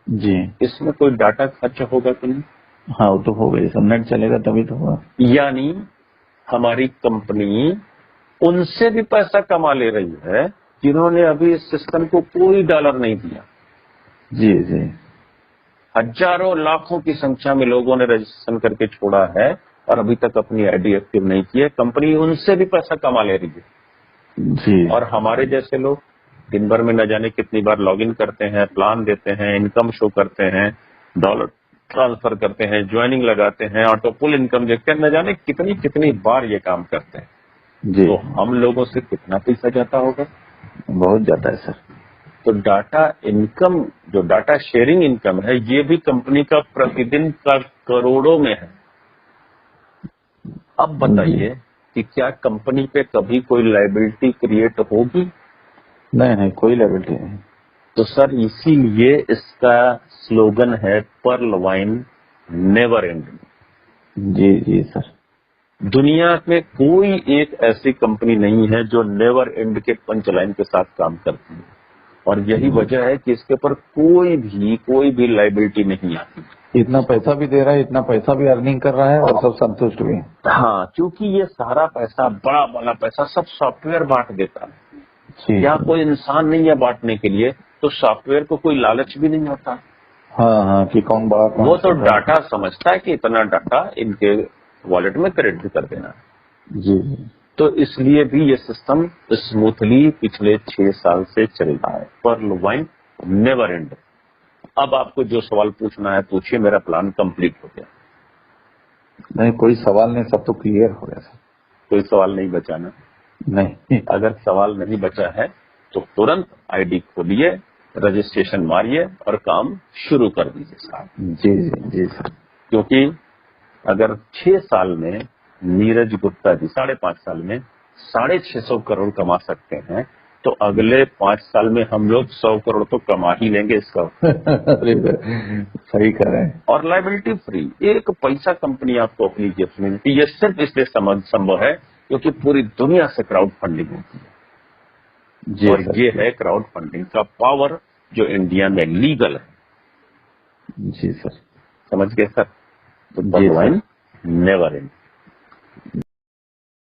जी इसमें कोई डाटा खर्च होगा कि नहीं? हाँ वो तो हो गई सर नेट चलेगा तभी तो होगा। यानी हमारी कंपनी उनसे भी पैसा कमा ले रही है जिन्होंने अभी इस सिस्टम को कोई डॉलर नहीं दिया। जी जी हजारों लाखों की संख्या में लोगों ने रजिस्ट्रेशन करके छोड़ा है और अभी तक अपनी आईडी एक्टिव नहीं की है। कंपनी उनसे भी पैसा कमा ले रही है जी और हमारे जैसे लोग दिन भर में न जाने कितनी बार लॉगिन करते हैं, प्लान देते हैं, इनकम शो करते हैं, डॉलर ट्रांसफर करते हैं, ज्वाइनिंग लगाते हैं, ऑटो पुल इनकम देखते हैं, न जाने कितनी कितनी बार ये काम करते हैं। जी तो हम लोगों से कितना पैसा जाता होगा? बहुत ज्यादा है सर। तो डाटा इनकम, जो डाटा शेयरिंग इनकम है, ये भी कंपनी का प्रतिदिन का करोड़ों में है। अब बताइए कि क्या कंपनी पे कभी कोई लायबिलिटी क्रिएट होगी? नहीं नहीं कोई लेवल नहीं। तो सर इसीलिए इसका स्लोगन है पर्ल वाइन नेवर एंडिंग। जी जी सर दुनिया में कोई एक ऐसी कंपनी नहीं है जो नेवर एंड के पंच लाइन के साथ काम करती है, और यही वजह है कि इसके ऊपर कोई भी लाइबिलिटी नहीं आती। इतना पैसा भी दे रहा है, इतना पैसा भी अर्निंग कर रहा है और सब संतुष्ट भी हैं। हाँ, क्योंकि ये सारा पैसा, बड़ा वाला पैसा सब सॉफ्टवेयर बांट देता है। जी यहाँ कोई इंसान नहीं है बांटने के लिए, तो सॉफ्टवेयर को कोई लालच भी नहीं होता। हाँ हाँ, कि कौन बड़ा कौन वो तो छोटा। डाटा समझता है कि इतना डाटा इनके वॉलेट में क्रेडिट कर देना है। जी जी। तो इसलिए भी ये सिस्टम स्मूथली पिछले 6 साल से चल रहा है। Pearl wine never end. अब आपको जो सवाल पूछना है पूछिए, मेरा प्लान कंप्लीट हो गया। नहीं, कोई सवाल नहीं, सब तो क्लियर हो गया सर। कोई सवाल नहीं बचा ना? नहीं। अगर सवाल नहीं बचा है तो तुरंत आईडी खोलिए, रजिस्ट्रेशन मारिए और काम शुरू कर दीजिए साहब। जी जी जी सर। क्योंकि अगर 6 साल में नीरज गुप्ता जी 5.5 साल में 650 करोड़ कमा सकते हैं, तो अगले 5 साल में हम लोग 100 करोड़ तो कमा ही लेंगे इसका। अरे सही कह रहे हैं। और लाइबिलिटी फ्री, एक पैसा कंपनी आपको अपनी जेब में मिलती है। ये सिर्फ इसलिए संभव है क्योंकि पूरी दुनिया से क्राउड फंडिंग होती है, जी और सर। ये है क्राउड फंडिंग का पावर जो इंडिया में लीगल है। जी सर। समझ गए सर? तो जी सर। Never and.